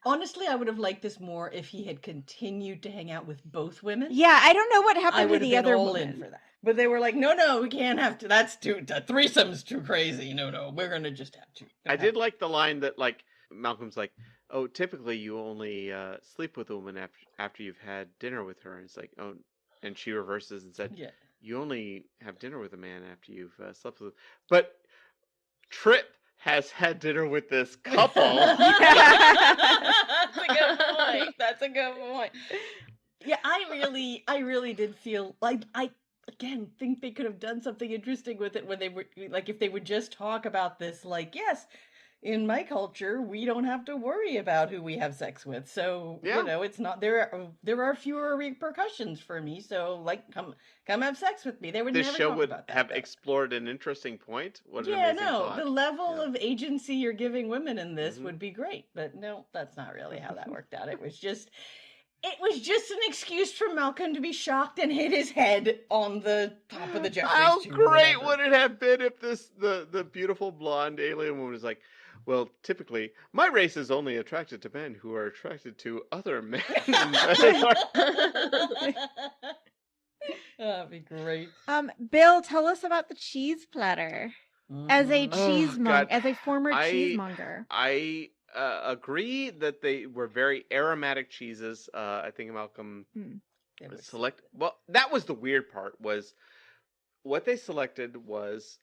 Honestly, I would have liked this more if he had continued to hang out with both women. Yeah, I don't know what happened I to would the have been other all woman. in for that. But they were like, no, we can't have to. That's too, the threesome's too crazy. No, we're going to just have to. I did like the line that, like, Malcolm's like, oh, typically you only sleep with a woman after you've had dinner with her. And it's like, oh, and she reverses and said, Yeah. You only have dinner with a man after you've slept with him. But Trip has had dinner with this couple. That's a good point. That's a good point. Yeah, I really did feel like I again think they could have done something interesting with it when they were like, if they would just talk about this, like, yes, in my culture, we don't have to worry about who we have sex with. So, it's not there are fewer repercussions for me. So, like, come have sex with me. They would this never show talk would about that, have though. explored an interesting point. What an amazing thought. The level of agency you're giving women in this would be great. But no, that's not really how that worked out. It was just an excuse for Malcolm to be shocked and hit his head on the top of the Jeffries How tube. great would it have been if the beautiful blonde alien woman was like, well, typically, my race is only attracted to men who are attracted to other men. That'd be great. Bill, tell us about the cheese platter. As a cheesemonger, as a former cheesemonger. I agree that they were very aromatic cheeses. I think Malcolm selected. Well, that was the weird part. Was what they selected was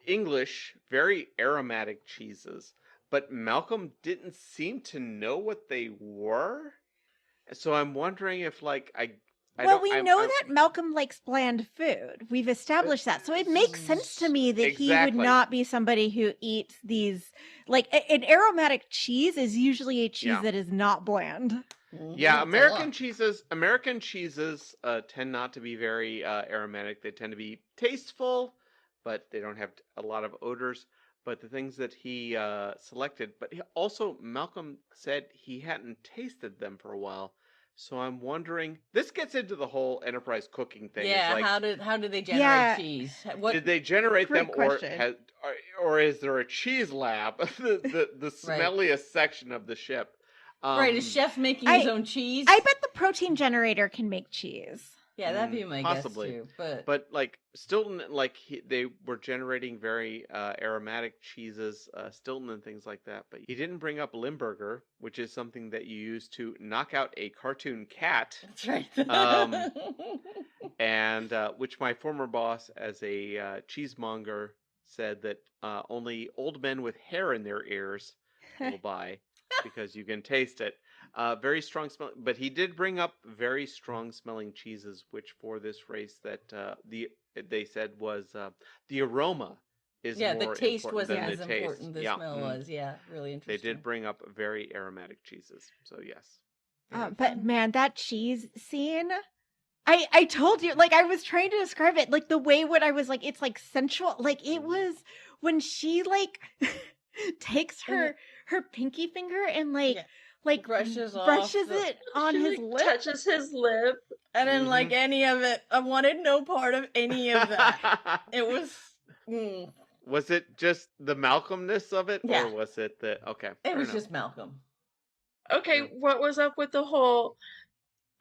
English, very aromatic cheeses, but Malcolm didn't seem to know what they were. So I'm wondering if, like, we know that Malcolm likes bland food. We've established that. So it makes sense to me that he would not be somebody who eats these. Like, an aromatic cheese is usually a cheese that is not bland. Yeah, American cheeses tend not to be very aromatic. They tend to be tasteful, but they don't have a lot of odors. But the things that he selected, but Malcolm said he hadn't tasted them for a while. So I'm wondering, this gets into the whole enterprise cooking thing. Yeah, like, how did they generate cheese? Did they generate Great them, question. or is there a cheese lab, the smelliest section of the ship? Right, is chef making his own cheese? I bet the protein generator can make cheese. Yeah, that'd be my possibly. guess too. But like Stilton, they were generating very aromatic cheeses, Stilton and things like that. But he didn't bring up Limburger, which is something that you use to knock out a cartoon cat. That's right. And which my former boss, as a cheesemonger, said that only old men with hair in their ears will buy because you can taste it. Very strong smell, but he did bring up very strong smelling cheeses, which for this race that they said was the aroma is more the taste important wasn't than as the important. taste. The smell was, really interesting. They did bring up very aromatic cheeses, so yes. But man, that cheese scene. I told you, like, I was trying to describe it, like, the way what I was like, it's like sensual, like, it was when she, like, takes her her pinky finger and like Brushes it on She, his like, lip. touches his lip. I didn't like any of it. I wanted no part of any of that. It was. Was it just the Malcolmness of it, Yeah. or was it the okay? It fair was enough. just Malcolm. Okay, Yeah. what was up with the whole,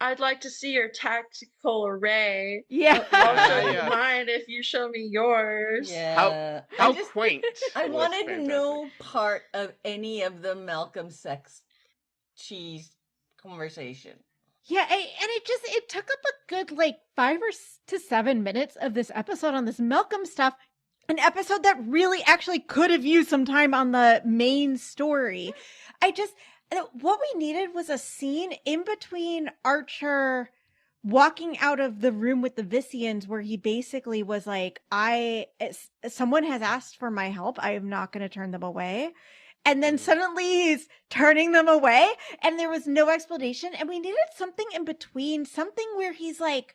I'd like to see your tactical array. Yeah. I'll Yeah, show yeah. you mine if you show me yours. Yeah. How I just- quaint! I was wanted fantastic. no part of any of the Malcolm sex cheese conversation. Yeah, and it took up a good like 5 to 7 minutes of this episode on this Malcolm stuff. An episode that really actually could have used some time on the main story. What we needed was a scene in between Archer walking out of the room with the Vissians where he basically was like, someone has asked for my help. I am not going to turn them away. And then suddenly he's turning them away and there was no explanation. And we needed something in between, something where he's like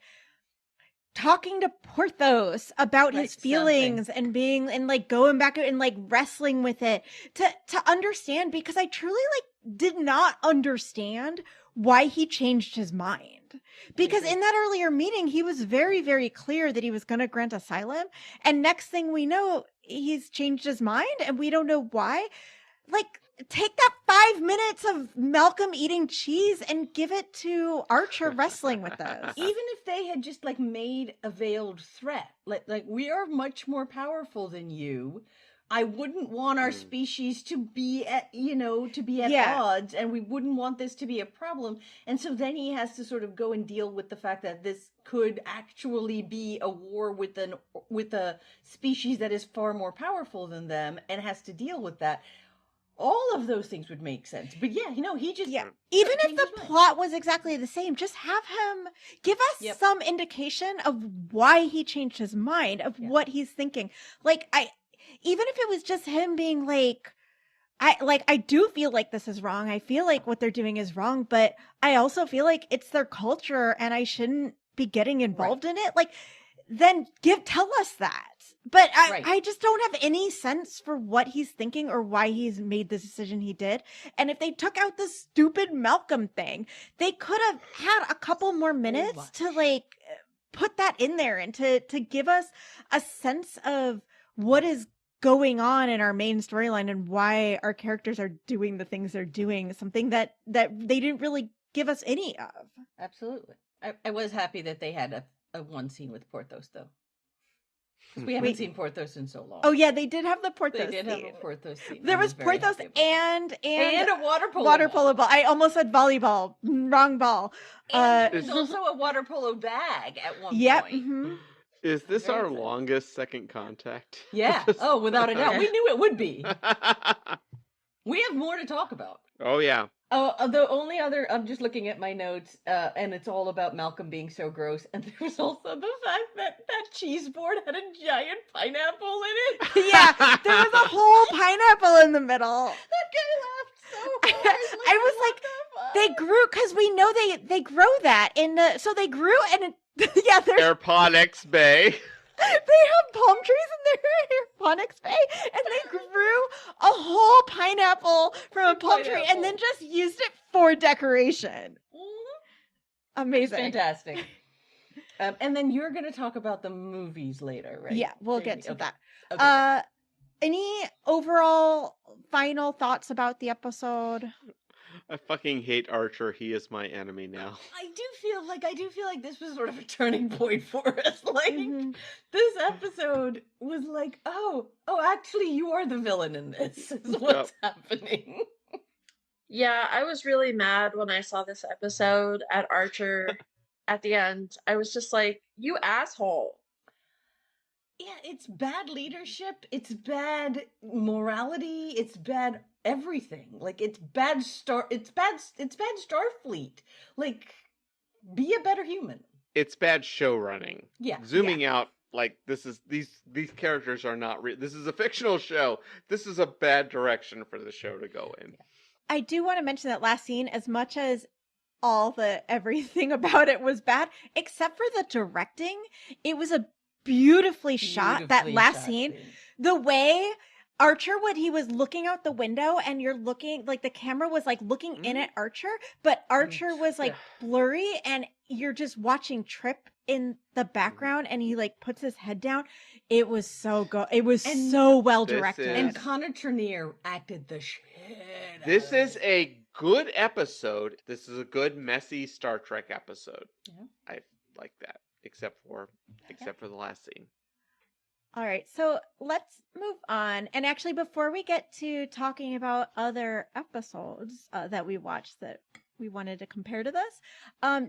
talking to Porthos about his feelings and being and like going back and like wrestling with it to understand, because I truly like did not understand why he changed his mind. Because in that earlier meeting, he was very, very clear that he was going to grant asylum. And next thing we know, he's changed his mind and we don't know why. Like, take that 5 minutes of Malcolm eating cheese and give it to Archer wrestling with us. Even if they had just like made a veiled threat, like we are much more powerful than you. I wouldn't want our species to be at odds, and we wouldn't want this to be a problem. And so then he has to sort of go and deal with the fact that this could actually be a war with a species that is far more powerful than them, and has to deal with that. All of those things would make sense. But yeah, he just... Yeah. Even if the plot was exactly the same, just have him give us some indication of why he changed his mind, of what he's thinking. Like, even if it was just him being like, I do feel like this is wrong. I feel like what they're doing is wrong, but I also feel like it's their culture and I shouldn't be getting involved in it. Like, then tell us that. But I just don't have any sense for what he's thinking or why he's made the decision he did. And if they took out the stupid Malcolm thing, they could have had a couple more minutes to like put that in there and to give us a sense of what is going on in our main storyline and why our characters are doing the things they're doing, something that they didn't really give us any of. Absolutely. I was happy that they had a one scene with Porthos, though. Because we haven't seen Porthos in so long. Oh, yeah, they did have the Porthos They did scene. have a Porthos scene. There was Porthos and a water polo ball. I almost said volleyball. Wrong ball. And there was also a water polo bag at one point. Mm-hmm. Is this our longest second contact? Yeah. Oh, without a doubt. We knew it would be. We have more to talk about. Oh, yeah. The only other, I'm just looking at my notes, and it's all about Malcolm being so gross. And there was also the fact that cheese board had a giant pineapple in it. Yeah, there was a whole pineapple in the middle. That guy laughed so hard. I was like, they grew, because we know they grow that in the, so they grew, and yeah, there's Airponics Bay. They have palm trees in their aeroponics bay, and they grew a whole pineapple from a palm tree and then just used it for decoration. Amazing. Fantastic. And then you're going to talk about the movies later, right? Yeah, we'll get to that. Okay. Any overall final thoughts about the episode? I fucking hate Archer. He is my enemy now. I do feel like this was sort of a turning point for us. Like, this episode was like, oh, actually, you are the villain in this. Is what's happening. Yeah, I was really mad when I saw this episode at Archer at the end. I was just like, you asshole. Yeah, it's bad leadership. It's bad morality. It's bad everything. Like, it's bad Starfleet. Like, be a better human. It's bad show running. Yeah. Zooming out, like, these characters are not real. This is a fictional show. This is a bad direction for the show to go in. I do want to mention that last scene, as much as everything about it was bad, except for the directing, it was a beautifully shot, that last scene. The way Archer, when he was looking out the window and you're looking, like the camera was like looking in at Archer, but Archer was like blurry and you're just watching Trip in the background and he like puts his head down. It was so good. It was so well directed. And Connor Trenier acted the shit. This is a good episode. This is a good, messy Star Trek episode. Yeah. I like that, except for the last scene. All right, so let's move on. And actually, before we get to talking about other episodes that we watched that we wanted to compare to this,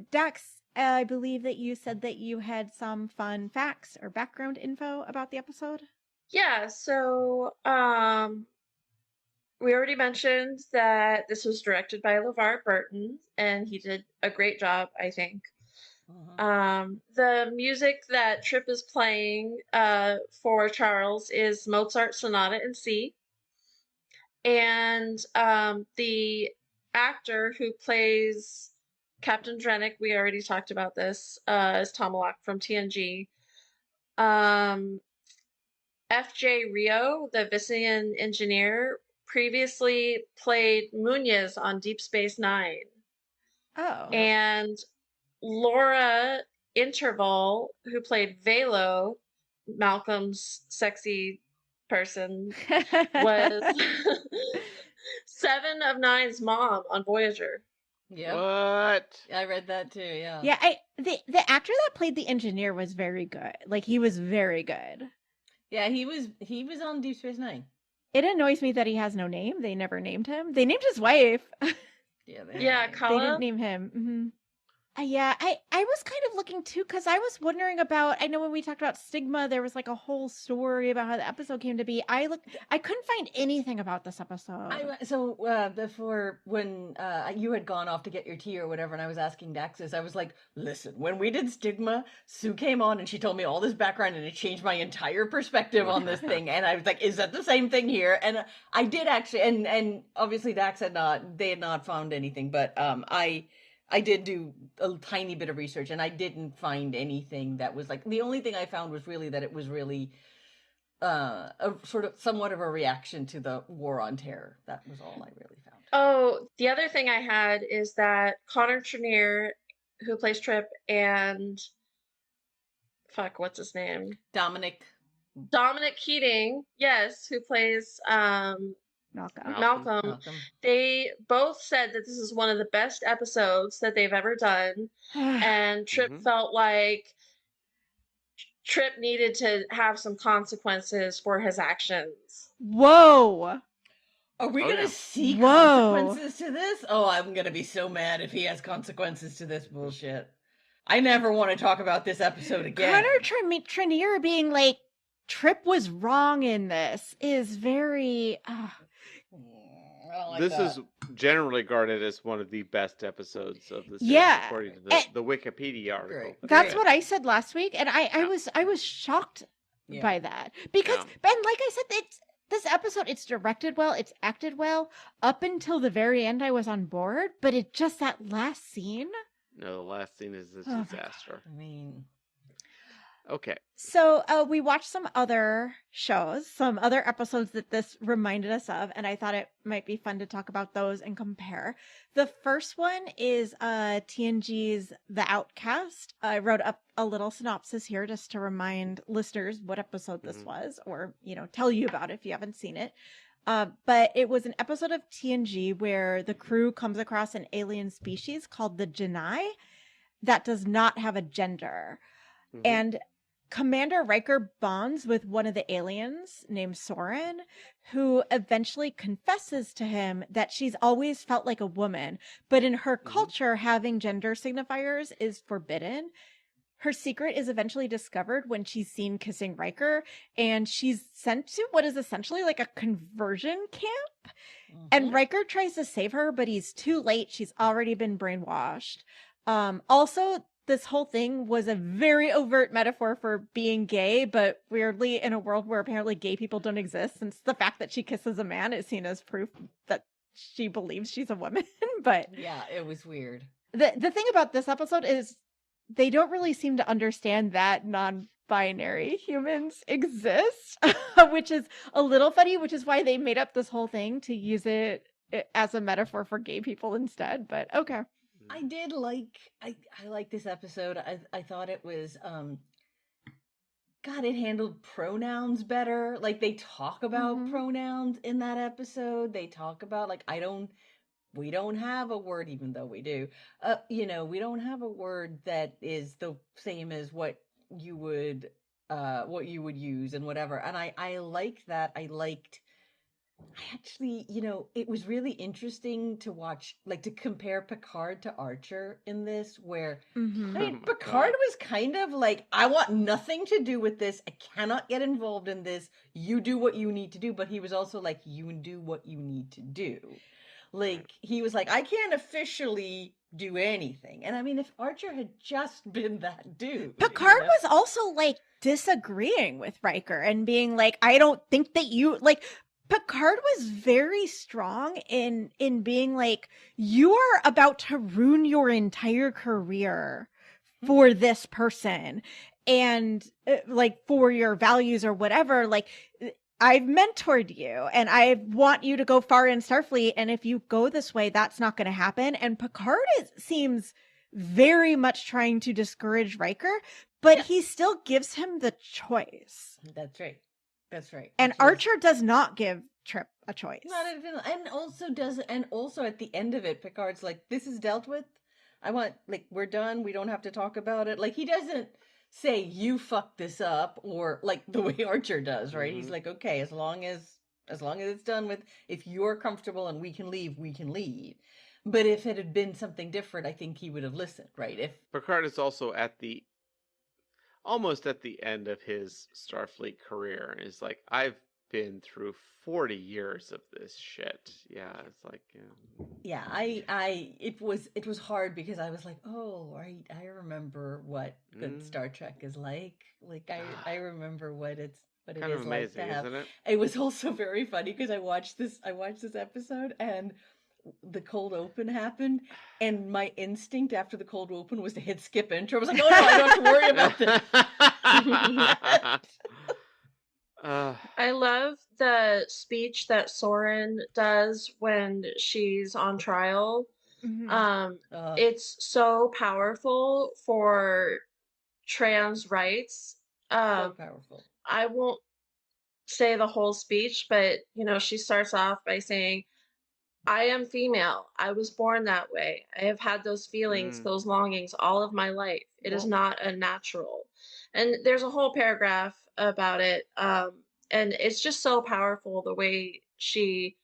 Dax, I believe that you said that you had some fun facts or background info about the episode. Yeah, so we already mentioned that this was directed by LeVar Burton, and he did a great job, I think. The music that Trip is playing for Charles is Mozart Sonata in C. And the actor who plays Captain Drennick, we already talked about this, is Tomalak from TNG. F.J. Rio, the Vissian engineer, previously played Munez on Deep Space Nine. Oh. And Laura Interval, who played Velo, Malcolm's sexy person, was 7 of 9's mom on Voyager. Yeah. What? I read that too, yeah. Yeah, the actor that played the engineer was very good. Like, he was very good. Yeah, he was on Deep Space Nine. It annoys me that he has no name. They never named him. They named his wife. Yeah, Kala. They didn't name him. Mm-hmm. Yeah, I was kind of looking too, because I was wondering about, I know when we talked about Stigma, there was like a whole story about how the episode came to be. I couldn't find anything about this episode. Before, when you had gone off to get your tea or whatever, and I was asking Daxis, I was like, listen, when we did Stigma, Sue came on and she told me all this background and it changed my entire perspective on this thing. And I was like, is that the same thing here? And I did actually, and obviously Dax had not found anything, but I did do a tiny bit of research, and I didn't find anything that was like, the only thing I found was really that it was really a sort of somewhat of a reaction to the War on Terror. That was all I really found. Oh, the other thing I had is that Connor Trenier, who plays Trip, and what's his name? Dominic Keating, yes, who plays Malcolm. They both said that this is one of the best episodes that they've ever done, and Trip felt like Trip needed to have some consequences for his actions. Whoa! Are we gonna see consequences to this? Oh, I'm gonna be so mad if he has consequences to this bullshit. I never want to talk about this episode again. Connor Trenier being like, Trip was wrong in this is very... This is generally regarded as one of the best episodes of the series, according to the Wikipedia article. That's what I said last week, and I was shocked by that, because Ben, like I said, this episode, it's directed well, it's acted well. Up until the very end, I was on board, but it just that last scene. No, the last scene is a disaster. I mean. Okay. So we watched some other shows, some other episodes that this reminded us of, and I thought it might be fun to talk about those and compare. The first one is TNG's The Outcast. I wrote up a little synopsis here just to remind listeners what episode this was, or, tell you about it if you haven't seen it. But it was an episode of TNG where the crew comes across an alien species called the Genii that does not have a gender. And Commander Riker bonds with one of the aliens named Soren, who eventually confesses to him that she's always felt like a woman, but in her culture, having gender signifiers is forbidden. Her secret is eventually discovered when she's seen kissing Riker, and she's sent to what is essentially like a conversion camp. And Riker tries to save her, but he's too late. She's already been brainwashed. Also, this whole thing was a very overt metaphor for being gay, but weirdly in a world where apparently gay people don't exist, since the fact that she kisses a man is seen as proof that she believes she's a woman. But yeah, it was weird. The thing about this episode is they don't really seem to understand that non-binary humans exist, which is a little funny, which is why they made up this whole thing to use it as a metaphor for gay people instead. But okay. I did like I like this episode. I thought it was God, it handled pronouns better. Like they talk about pronouns in that episode. They talk about like we don't have a word, even though we do. We don't have a word that is the same as what you would use and whatever. And I like that. I actually, it was really interesting to watch, like to compare Picard to Archer in this, where I mean, Picard was kind of like, I want nothing to do with this. I cannot get involved in this. You do what you need to do. But he was also like, you do what you need to do. Like, he was like, I can't officially do anything. And I mean, if Archer had just been that dude. Picard was also like disagreeing with Riker and being like, I don't think that you like. Picard was very strong in being like, you are about to ruin your entire career for this person and like for your values or whatever. Like, I've mentored you and I want you to go far in Starfleet. And if you go this way, that's not going to happen. And Picard seems very much trying to discourage Riker, but he still gives him the choice. That's right. That's right. And Archer does not give Trip a choice. Not and also at the end of it, Picard's like, this is dealt with. I want, like, we're done. We don't have to talk about it. Like, he doesn't say, you fucked this up, or like the way Archer does, right? He's like, okay, as long as it's done with, if you're comfortable and we can leave, we can leave. But if it had been something different, I think he would have listened, right? If Picard is also almost at the end of his Starfleet career, and is like, I've been through 40 years of this shit. Yeah, it's like, yeah, it was hard because I was like, oh, I remember what good Star Trek is like. Like I remember what it kind of is amazing, like to have. isn't it? It was also very funny because I watched this episode and the cold open happened, and my instinct after the cold open was to hit skip intro. I was like, oh no, I don't have to worry about this. I love the speech that Soren does when she's on trial. It's so powerful for trans rights. So powerful. I won't say the whole speech, but she starts off by saying, I am female. I was born that way. I have had those feelings, those longings all of my life. It is not unnatural. And there's a whole paragraph about it. And it's just so powerful the way she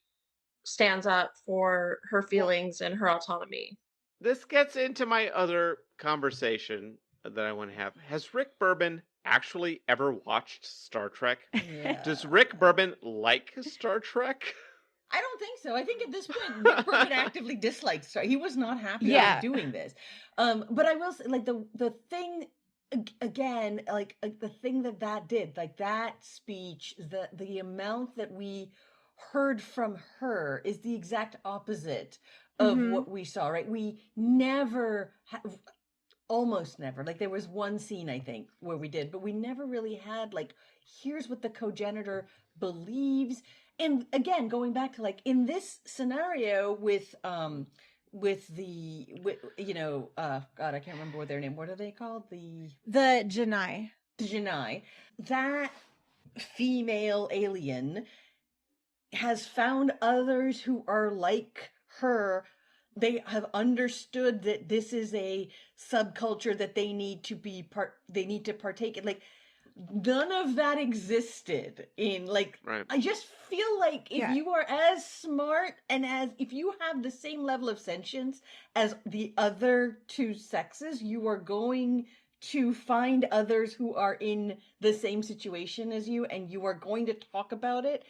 stands up for her feelings and her autonomy. This gets into my other conversation that I want to have. Has Rick Berman actually ever watched Star Trek? Yeah. Does Rick Berman like Star Trek? I don't think so. I think at this point, Rick Berman actively dislikes Star. He was not happy about doing this. But I will say, like the thing again, like the thing that did, like that speech, the amount that we heard from her is the exact opposite of what we saw. Right? We never almost never, like there was one scene I think where we did, but we never really had like, here's what the cogenitor believes. And again, going back to like in this scenario with God, I can't remember what their name. What are they called? The Janai. The Janai. That female alien has found others who are like her. They have understood that this is a subculture that they need to partake in. Like, none of that existed in like, right. I just feel like if you are as smart and if you have the same level of sentience as the other two sexes, you are going to find others who are in the same situation as you, and you are going to talk about it.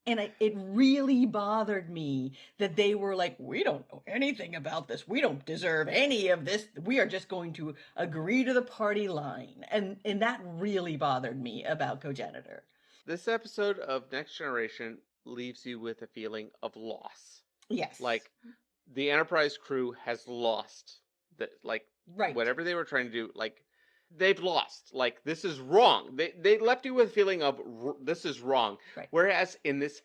And it really bothered me that they were like, we don't know anything about this. We don't deserve any of this. We are just going to agree to the party line. And that really bothered me about Cogenitor. This episode of Next Generation leaves you with a feeling of loss. Yes. Like, the Enterprise crew has lost that like Right. whatever they were trying to do, like they've lost. Like this is wrong. They left you with a feeling of this is wrong. Right. Whereas in this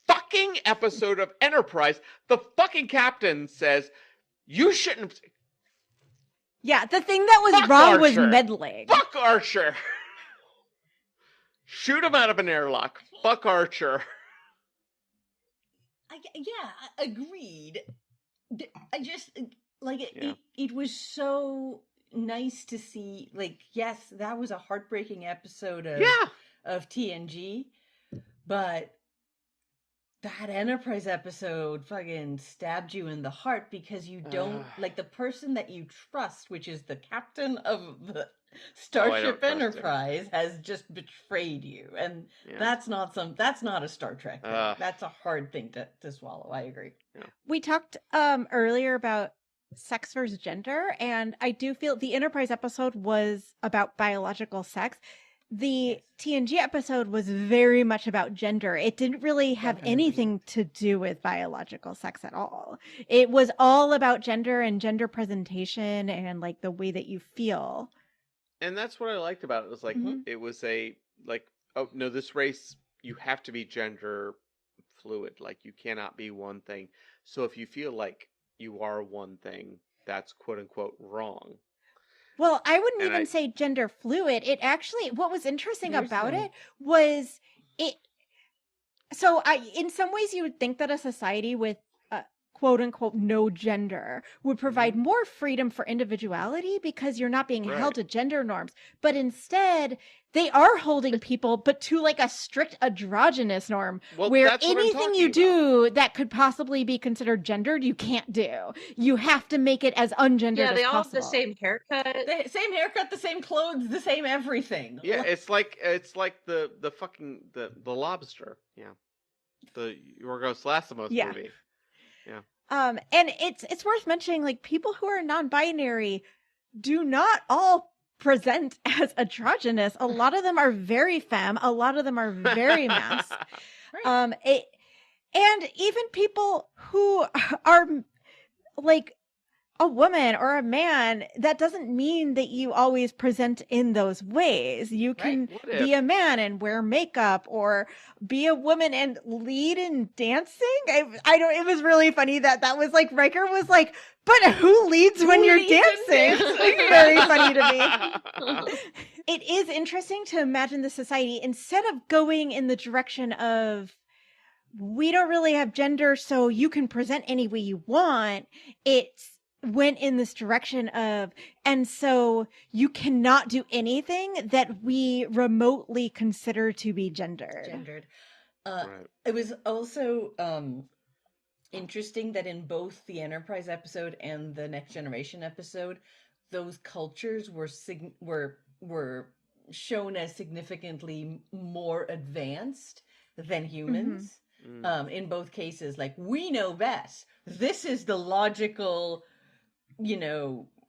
fucking episode of Enterprise, the fucking captain says you shouldn't. Yeah, the thing that was Fuck wrong was Archer. meddling. Fuck Archer. Shoot him out of an airlock. Fuck Archer. Agreed. I just like it. Yeah. It was so nice to see. Like, yes, that was a heartbreaking episode of TNG, but that Enterprise episode fucking stabbed you in the heart because you don't like the person that you trust, which is the captain of the Starship Enterprise, has just betrayed you, and that's not a Star Trek thing. That's a hard thing to swallow. I agree. Yeah. We talked earlier about sex versus gender, and I do feel the Enterprise episode was about biological sex. The TNG episode was very much about gender. It didn't really have anything to do with biological sex at all. It was all about gender and gender presentation and like the way that you feel. And that's what I liked about it. It was like it was a like, oh no, this race you have to be gender fluid. Like you cannot be one thing. So if you feel like you are one thing, that's quote unquote wrong. Well, I wouldn't even say gender fluid. It actually, what was interesting about it was it. So in some ways you would think that a society with quote unquote no gender would provide more freedom for individuality because you're not being held to gender norms. But instead, they are holding people, but to like a strict androgynous norm where anything you do that could possibly be considered gendered, you can't do. You have to make it as ungendered as possible. Yeah, they all have the same haircut. The same haircut, the same clothes, the same everything. Yeah, it's like the fucking the lobster. Yeah. The Yorgos Lanthimos movie. Yeah. And it's worth mentioning, like, people who are non-binary do not all present as androgynous. A lot of them are very femme. A lot of them are very mass. And even people who are like a woman or a man, that doesn't mean that you always present in those ways. You can be a man and wear makeup, or be a woman and lead in dancing. I don't. It was really funny that was like Riker was like, "But who leads when you're dancing?" It's very funny to me. It is interesting to imagine the society, instead of going in the direction of, we don't really have gender, so you can present any way you want. It's went in this direction of, and so you cannot do anything that we remotely consider to be gendered. It was also interesting that in both the Enterprise episode and the Next Generation episode, those cultures were shown as significantly more advanced than humans. In both cases, like, we know best. This is the logical,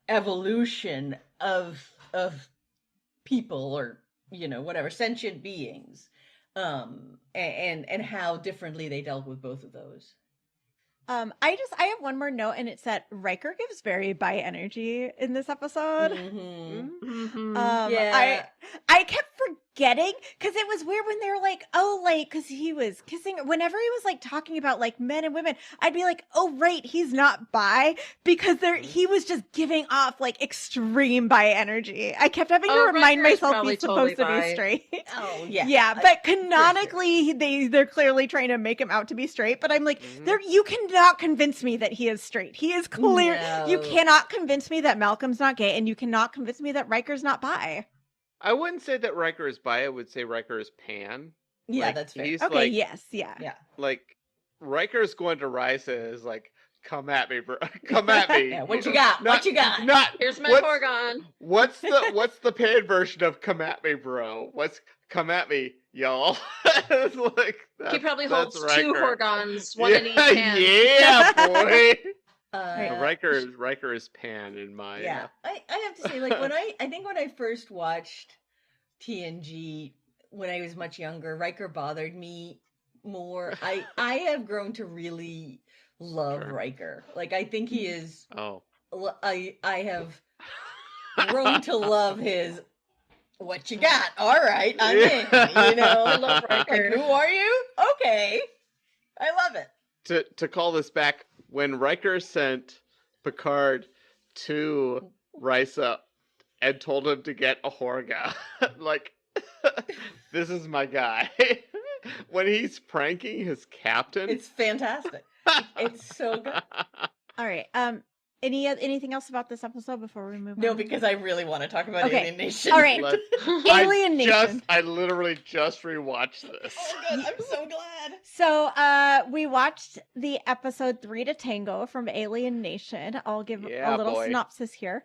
evolution of people, or whatever, sentient beings, and how differently they dealt with both of those. I have one more note, and it's that Riker gives very bi energy in this episode. I kept forgetting, because it was weird when they were like, oh, like, because he was kissing, whenever he was like talking about like men and women, I'd be like, oh right, he's not bi, because he was just giving off like extreme bi energy. I kept having to remind myself he's supposed to be straight. But canonically they're clearly trying to make him out to be straight, but I'm like, you cannot convince me that he is straight. He is clear. No. You cannot convince me that Malcolm's not gay, and you cannot convince me that Riker's not bi. I wouldn't say that Riker is bi. I would say Riker is pan. Yeah, like, that's fair. He's okay, like, yes, yeah. Like, Riker's going to Risa is like, come at me, bro. Come at me. Yeah, what you got? What you got? Here's my Gorgon. What's the paid version of come at me, bro? What's come at me, y'all? It's like, he probably holds Riker. 2 Gorgons, one in each hand. Yeah, boy. Riker is pan in my. I have to say, like, when I first watched TNG when I was much younger, Riker bothered me more. I have grown to really love Riker. Like, I think he is I have grown to love his. What you got? All right, I'm in. You know, I love like, Riker. who are you? Okay, I love it. To call this back, when Riker sent Picard to Risa and told him to get a Horga, like, this is my guy. When he's pranking his captain, It's fantastic. It's so good. All right. Anything else about this episode before we move on? No, because I really want to talk about Okay. Alien Nation. All right. Alien Nation. I literally just rewatched this. Oh, good. I'm so glad. So, we watched the episode 3 to Tango from Alien Nation. I'll give Yeah, a little boy. synopsis here.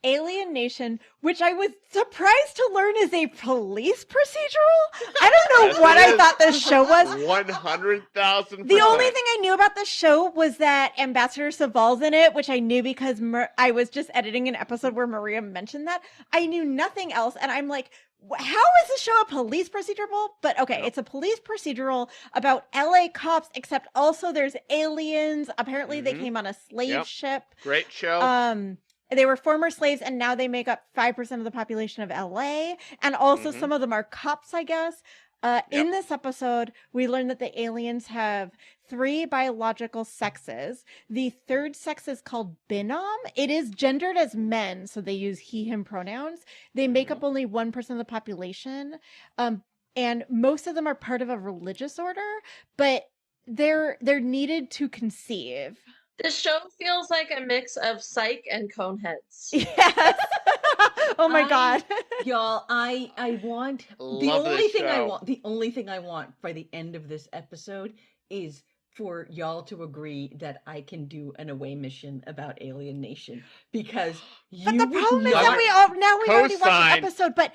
Alien Nation, which I was surprised to learn is a police procedural. I don't know Yes, what it I is. thought this show was. 100,000%. The only thing I knew about the show was that Ambassador Saval's in it, which I knew because I was just editing an episode where Maria mentioned that. I knew nothing else, and I'm like, how is this show a police procedural? But okay, it's a police procedural about LA cops, except also there's aliens. Apparently they came on a slave ship. Great show. They were former slaves and now they make up 5% of the population of LA. And also some of them are cops, I guess. In this episode, we learn that the aliens have 3 biological sexes. The third sex is called Binom. It is gendered as men, so they use he, him pronouns. They make up only 1% of the population. And most of them are part of a religious order, but they're needed to conceive. This show feels like a mix of Psych and Coneheads. Yes. Oh my God. Y'all, I want Love the only this thing I show. want. The only thing I want by the end of this episode is for y'all to agree that I can do an away mission about Alien Nation because you. But the problem is would that not- we already watched Co-sign. the episode, but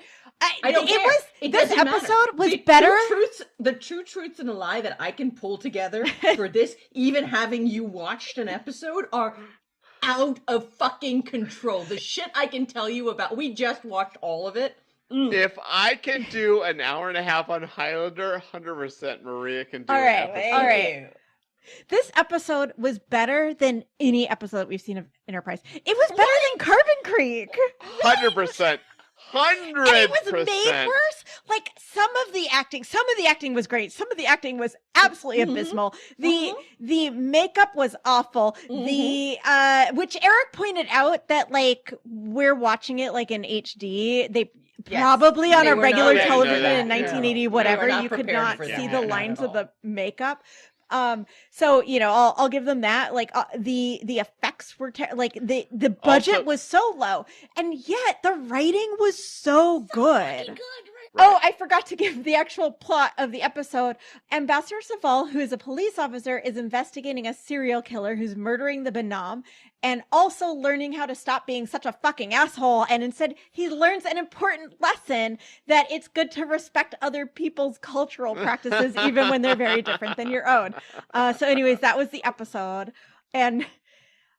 I don't care. It this doesn't matter. episode was The better. The true truths and a lie that I can pull together for this, even having you watched an episode, are out of fucking control. The shit I can tell you about. We just watched all of it. If I can do an hour and a half on Highlander, 100% Maria can do All an right, episode. all right. This episode was better than any episode that we've seen of Enterprise. It was better than Carbon Creek. 100%. 100%. And it was made worse. Like some of the acting was great. Some of the acting was absolutely abysmal. The makeup was awful. The which Eric pointed out that like we're watching it like in HD. They probably on They a were regular not ready to television do that. in 1980 No. whatever, They were not you could prepared not for see that. the Not lines at of the all. makeup. So you know, I'll give them that. Like the effects were like the budget Also- was so low, and yet the writing was so good. Right. Oh, I forgot to give the actual plot of the episode. Ambassador Saval, who is a police officer, is investigating a serial killer who's murdering the Benam and also learning how to stop being such a fucking asshole. And instead, he learns an important lesson that it's good to respect other people's cultural practices, even when they're very different than your own. So anyways, that was the episode. And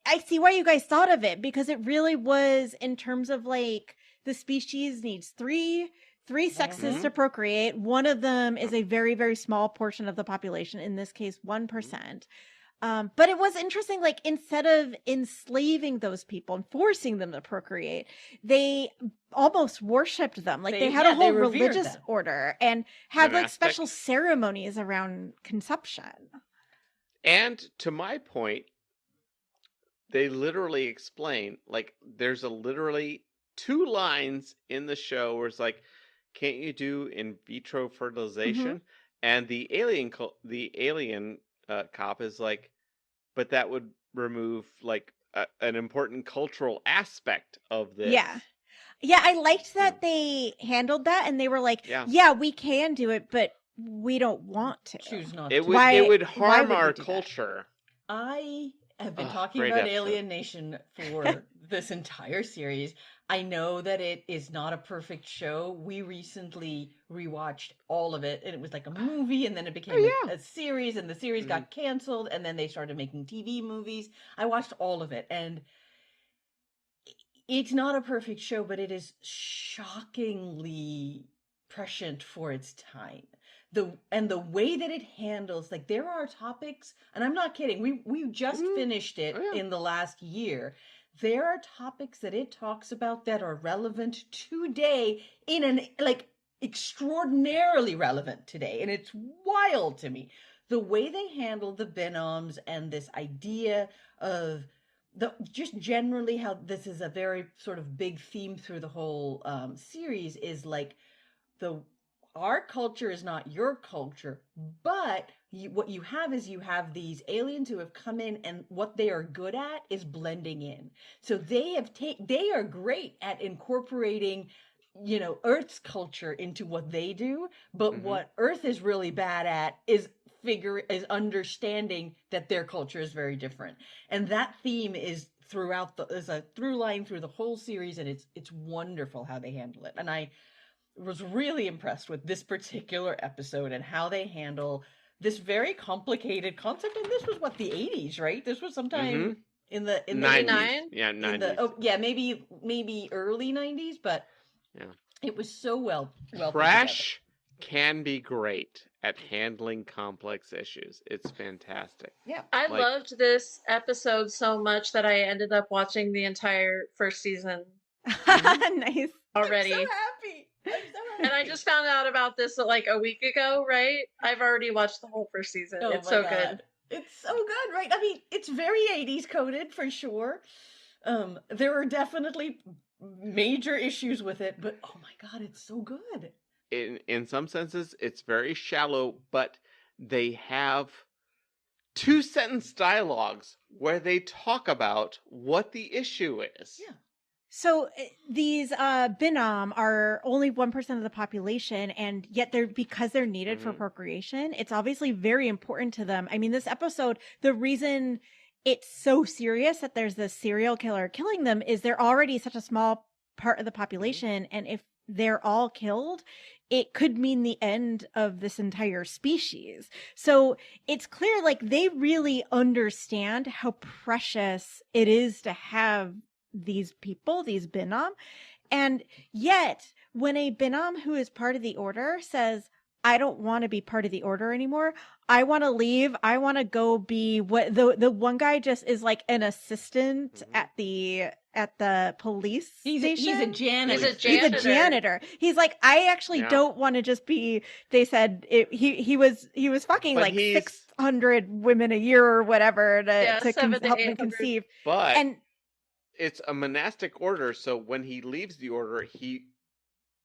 I see why you guys thought of it, because it really was, in terms of like the species needs three sexes to procreate. One of them is a very, very small portion of the population, in this case 1%. But it was interesting, like instead of enslaving those people and forcing them to procreate, they almost worshipped them. Like they had a whole revered religious them. order and had like Monastic. special ceremonies around conception. And to my point, they literally explain, like, there's literally 2 lines in the show where it's like, can't you do in vitro fertilization? And the alien cop is like, but that would remove like an important cultural aspect of this. Yeah, I liked that they handled that, and they were like, yeah, we can do it, but we don't want to. Choose not It to. would Why- it would why harm would we our do that? culture. I have been talking great about episode. Alien Nation for this entire series. I know that it is not a perfect show. We recently rewatched all of it, and it was like a movie, and then it became a series, and the series got canceled, and then they started making TV movies. I watched all of it, and it's not a perfect show, but it is shockingly prescient for its time. the way that it handles, like, there are topics, and I'm not kidding, we just finished it in the last year. There are topics that it talks about that are relevant today, in an, like, extraordinarily relevant today, and it's wild to me the way they handle the binoms and this idea of just generally how this is a very sort of big theme through the whole series, is like, our culture is not your culture, but what you have is you have these aliens who have come in, and what they are good at is blending in. So they are great at incorporating, Earth's culture into what they do, but what Earth is really bad at is understanding that their culture is very different. And that theme is is a through line through the whole series, and it's wonderful how they handle it. And I was really impressed with this particular episode and how they handle this very complicated concept. And this was the 80s, right? This was sometime in the 90s. Yeah, 90s. Maybe early 90s, but it was so well Trash can be great at handling complex issues. It's fantastic. Yeah. I loved this episode so much that I ended up watching the entire first season Nice. already. I'm so happy. And I just found out about this like a week ago, right? I've already watched the whole first season. It's so good. It's so good, right? I mean, it's very 80s coded for sure. There are definitely major issues with it, but oh my god, it's so good. In some senses, it's very shallow, but they have 2-sentence dialogues where they talk about what the issue is. Yeah. So these Binom are only 1% of the population, and yet because they're needed for procreation, it's obviously very important to them. I mean, this episode, the reason it's so serious that there's this serial killer killing them is they're already such a small part of the population, and if they're all killed, it could mean the end of this entire species. So it's clear, like, they really understand how precious it is to have these people, these Binom. And yet, when a Binom who is part of the order says, I don't want to be part of the order anymore, I want to leave, I want to go be what the one guy just is like an assistant at the police station. He's a janitor. He's a janitor. He's like, I actually don't want to just be, they said he was fucking But like 600 women a year or whatever to help them conceive. But it's a monastic order, so when he leaves the order, he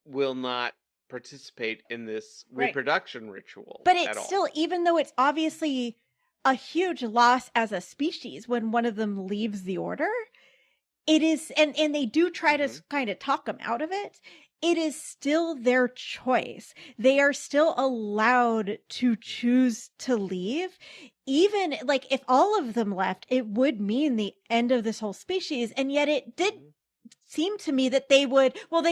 will not participate in this reproduction ritual. But it's still, even though it's obviously a huge loss as a species when one of them leaves the order, it is, and they do try to kind of talk them out of it. It is still their choice. They are still allowed to choose to leave. Even like if all of them left, it would mean the end of this whole species. And yet it did seem to me that they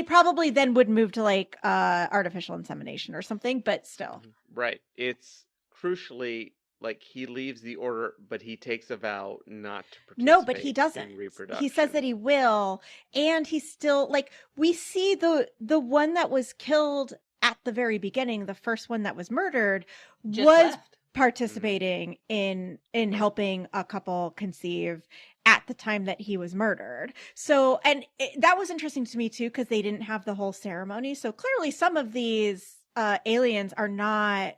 probably then would move to like artificial insemination or something, but still. Right. It's crucially like he leaves the order, but he takes a vow not to participate. No, but he doesn't. In reproduction. He says that he will, and he's still like, we see the one that was killed at the very beginning, the first one that was murdered, was participating in helping a couple conceive at the time that he was murdered. So, and that was interesting to me too, because they didn't have the whole ceremony. So clearly some of these aliens are not,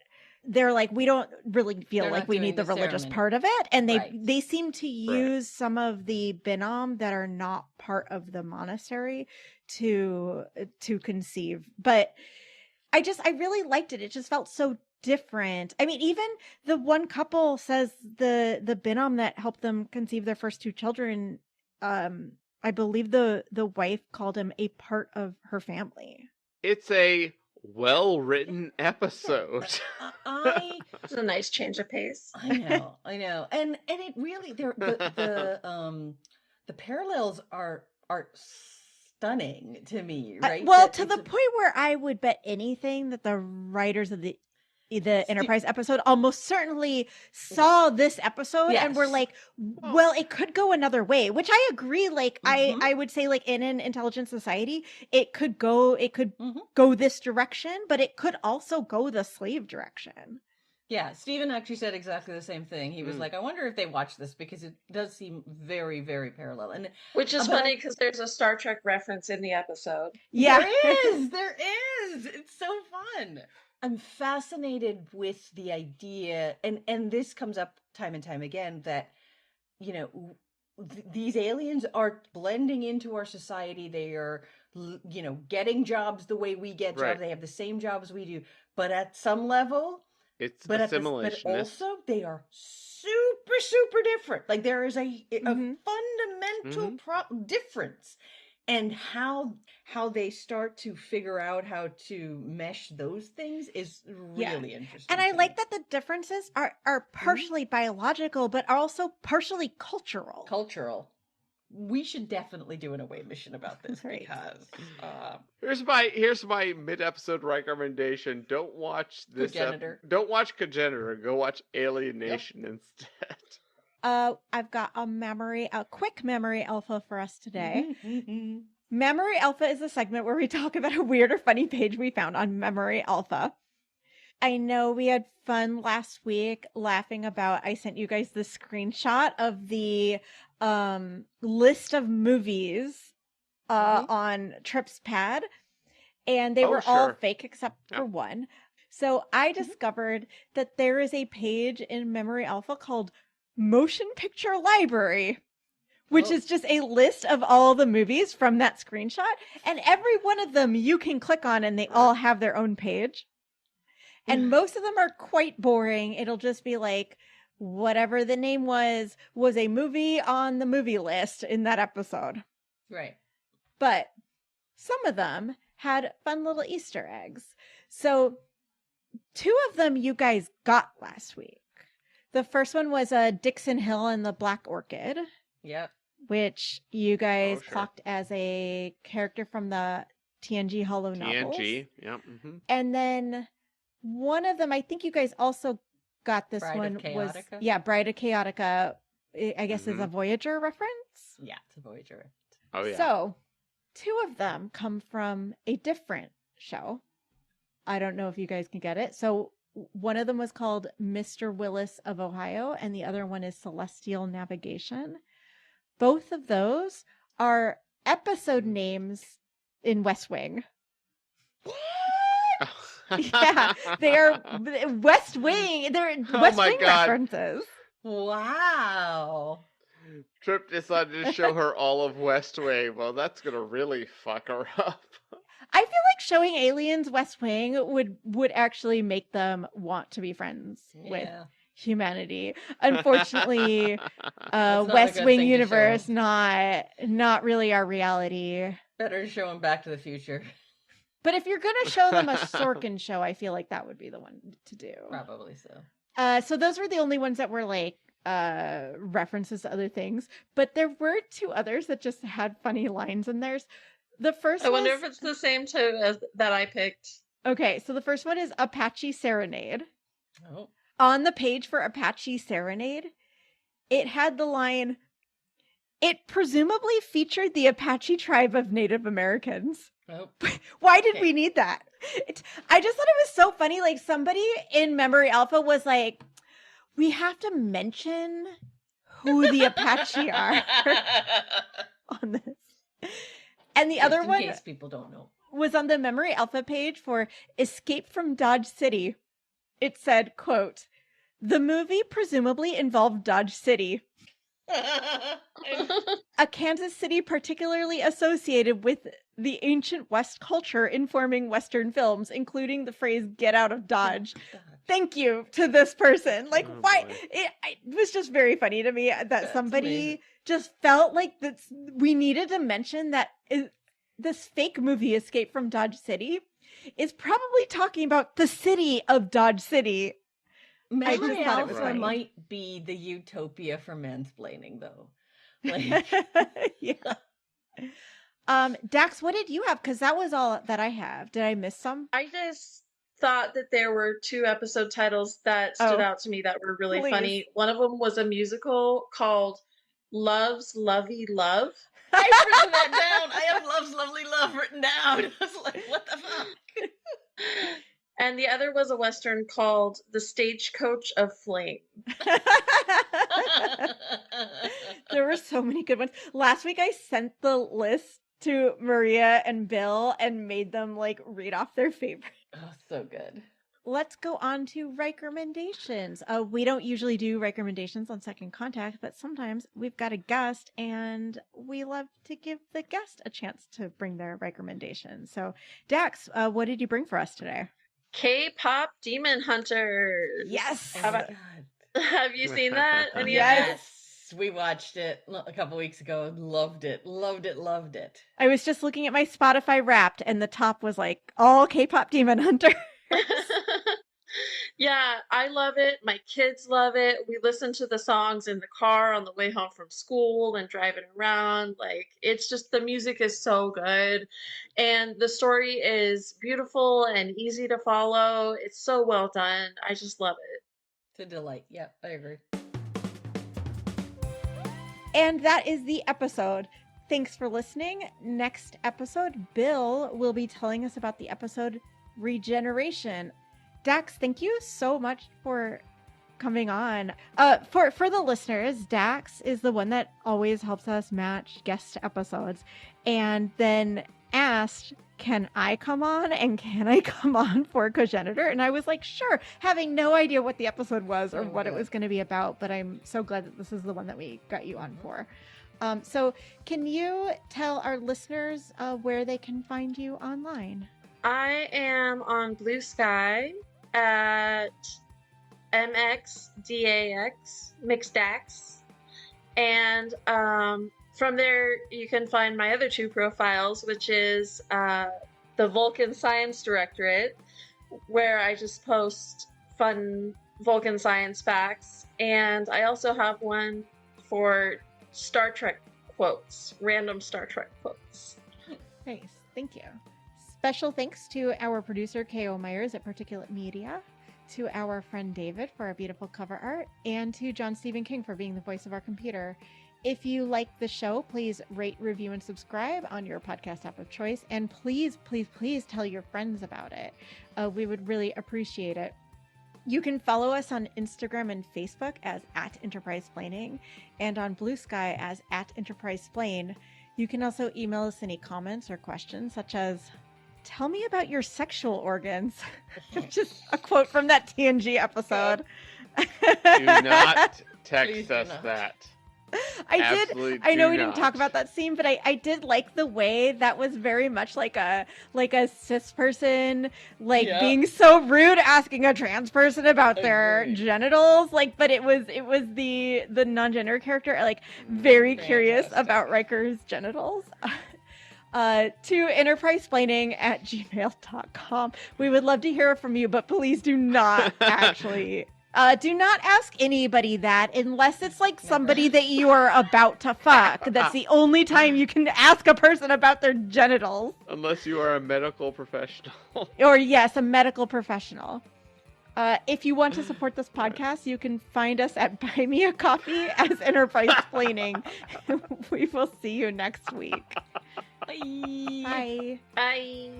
they're like, we don't really feel like we need the religious part of it. And they seem to use some of the Binom that are not part of the monastery to conceive. But I really liked it. It just felt so different. I mean, even the one couple says the Binom that helped them conceive their first two children, I believe the wife called him a part of her family. It's a well-written episode. It's a nice change of pace. I know, and it really the parallels are stunning to me, right? Well, to the point where I would bet anything that the writers of the the Enterprise episode almost certainly saw this episode and were Yes. like, well, it could go another way, which I agree. Like, Mhm. I would say, like, in an intelligent society, it could go Mhm. go this direction, but it could also go the slave direction. Yeah, Steven actually said exactly the same thing. He was like, I wonder if they watch this because it does seem very, very parallel. And Which is about- funny because there's a Star Trek reference in the episode. Yeah. there is. It's so fun. I'm fascinated with the idea, and this comes up time and time again, that, you know, these aliens are blending into our society. They are, you know, getting jobs the way we get jobs. Right. They have the same jobs we do, but at some level, It's but assimilationist. but also they are super different. Like there is a Mhm. fundamental difference, and how they start to figure out how to mesh those things is really interesting. And I to like me. that the differences are partially biological, but also partially cultural. Cultural. We should definitely do an away mission about this Right. because Here's my mid-episode recommendation. Don't watch this. Cogenitor. Don't watch Cogenitor. Go watch Alienation instead. I've got a quick memory alpha for us today. Memory Alpha is a segment where we talk about a weird or funny page we found on Memory Alpha. I know we had fun last week laughing about, I sent you guys the screenshot of the list of movies on Trip's pad, and they were all sure. fake except for one. So I discovered that there is a page in Memory Alpha called Motion Picture Library, which is just a list of all the movies from that screenshot. And every one of them you can click on and they all have their own page. And most of them are quite boring. It'll just be like, whatever the name was a movie on the movie list in that episode. right. But some of them had fun little Easter eggs. So 2 of them you guys got last week. The first one was Dixon Hill and the Black Orchid. Yep. Which you guys sure. clocked as a character from the TNG Hollow novels. TNG. Yep. And then one of them, I think you guys also got this Bride of one, was Chaotica? Bride of Chaotica, I guess is a Voyager reference. Yeah, it's a Voyager. Oh yeah. So 2 of them come from a different show. I don't know if you guys can get it. So one of them was called Mr. Willis of Ohio, and the other one is Celestial Navigation. Both of those are episode names in West Wing. Yeah, they are West Wing. They're West my Wing God. references. Wow. Trip decided to show her all of West Wing. Well, that's gonna really fuck her up. I feel like showing aliens West Wing would actually make them want to be friends with Yeah. humanity. Unfortunately, not a West good Wing thing to show universe not really our reality. Better show him Back to the Future. But if you're gonna show them a Sorkin show, I feel like that would be the one to do. Probably so. So those were the only ones that were like references to other things. But there were 2 others that just had funny lines in theirs. The first I wonder was- if it's the same two as that I picked. Okay, so the first one is Apache Serenade. Oh. On the page for Apache Serenade, it had the line, it presumably featured the Apache tribe of Native Americans. Oh. Why did we need that? I just thought it was so funny. Like, somebody in Memory Alpha was like, we have to mention who the Apache are on this. And the other Just in one case people don't know. was on the Memory Alpha page for Escape from Dodge City. It said, quote, the movie presumably involved Dodge City, a Kansas city particularly associated with the ancient West culture informing Western films, including the phrase get out of Dodge. Thank you to this person. Like, Oh, why? boy. It was just very funny to me that That's somebody amazing. just felt like we needed to mention that this fake movie, Escape from Dodge City, is probably talking about the city of Dodge City. I just Memory thought it was Alpha funny. might be the utopia for mansplaining, though. Like, Yeah. Dax, what did you have? Because that was all that I have. Did I miss some? I just thought that there were 2 episode titles that stood out to me that were really funny. One of them was a musical called Love's Lovey Love. I've written that down. I have Love's Lovely Love written down. I was like, what the fuck? And the other was a Western called The Stagecoach of Flame. There were so many good ones. Last week I sent the list to Maria and Bill and made them like read off their favorites. Oh, so good. Let's go on to recommendations. We don't usually do recommendations on Second Contact, but sometimes we've got a guest and we love to give the guest a chance to bring their recommendations. So Dax, what did you bring for us today? K-pop Demon Hunters. Yes. Have you seen that? Yes. We watched it a couple weeks ago. Loved it. I was just looking at my Spotify Wrapped and the top was like all K-pop Demon Hunters. Yeah, I love it. My kids love it. We listen to the songs in the car on the way home from school and driving around. Like, it's just, the music is so good. And the story is beautiful and easy to follow. It's so well done. I just love it. It's a delight. Yep, I agree. And that is the episode. Thanks for listening. Next episode, Bill will be telling us about the episode Regeneration. Dax, thank you so much for coming on. For the listeners, Dax is the one that always helps us match guest episodes, and then asked, can I come on and can I come on for Cogenitor? And I was like, sure, having no idea what the episode was or what it was going to be about, but I'm so glad that this is the one that we got you on for. So can you tell our listeners where they can find you online? I am on Blue Sky at MXDAX, MixDax. And from there, you can find my other 2 profiles, which is the Vulcan Science Directorate, where I just post fun Vulcan science facts. And I also have one for Star Trek quotes, random Star Trek quotes. Nice. Thank you. Special thanks to our producer, K.O. Myers at Particulate Media, to our friend David for our beautiful cover art, and to John Stephen King for being the voice of our computer. If you like the show, please rate, review, and subscribe on your podcast app of choice. And please, please, please tell your friends about it. We would really appreciate it. You can follow us on Instagram and Facebook as @EnterpriseSplaining and on Blue Sky as @EnterpriseSplain. You can also email us any comments or questions, such as, tell me about your sexual organs. Just a quote from that TNG episode. Do not text us that. I know we didn't talk about that scene, but I did like the way that was very much like a cis person, being so rude, asking a trans person about their genitals. But it was the non-gender character, very curious about Riker's genitals. To enterprisesplaining@gmail.com. We would love to hear from you, but please do not actually do not ask anybody that unless it's somebody that you are about to fuck. That's the only time you can ask a person about their genitals. Unless you are a medical professional. Or yes, a medical professional. If you want to support this podcast, you can find us at Buy Me a Coffee as Enterprise Splaining. We will see you next week. Bye. Bye.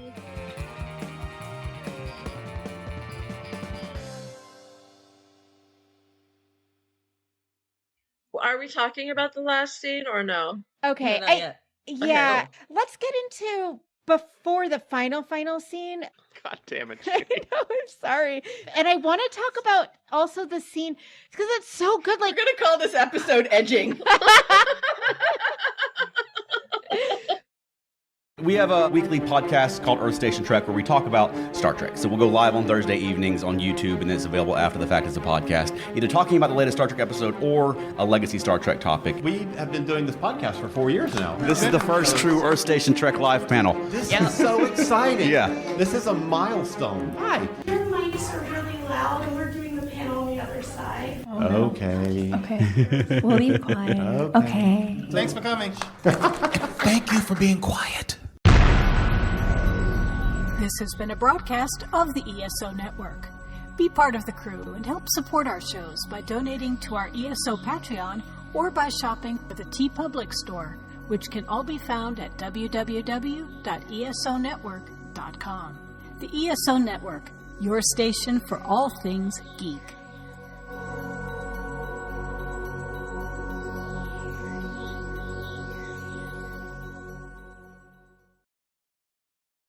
Are we talking about the last scene or no? Okay. No, not yet. Yeah. Let's get into before the final scene. God damn it, I Shane. know, I'm sorry. And I want to talk about also the scene because it's so good. We're going to call this episode Edging. We have a weekly podcast called Earth Station Trek where we talk about Star Trek. So we'll go live on Thursday evenings on YouTube, and then it's available after the fact as a podcast, either talking about the latest Star Trek episode or a legacy Star Trek topic. We have been doing this podcast for 4 years now. This is the first true Earth Station Trek live panel. This is so exciting. Yeah. This is a milestone. Hi. Your mics are really loud and we're doing the panel on the other side. Okay. Okay. We'll be quiet. Okay. Thanks for coming. Thank you for being quiet. This has been a broadcast of the ESO Network. Be part of the crew and help support our shows by donating to our ESO Patreon or by shopping at the TeePublic store, which can all be found at www.esonetwork.com. The ESO Network, your station for all things geek.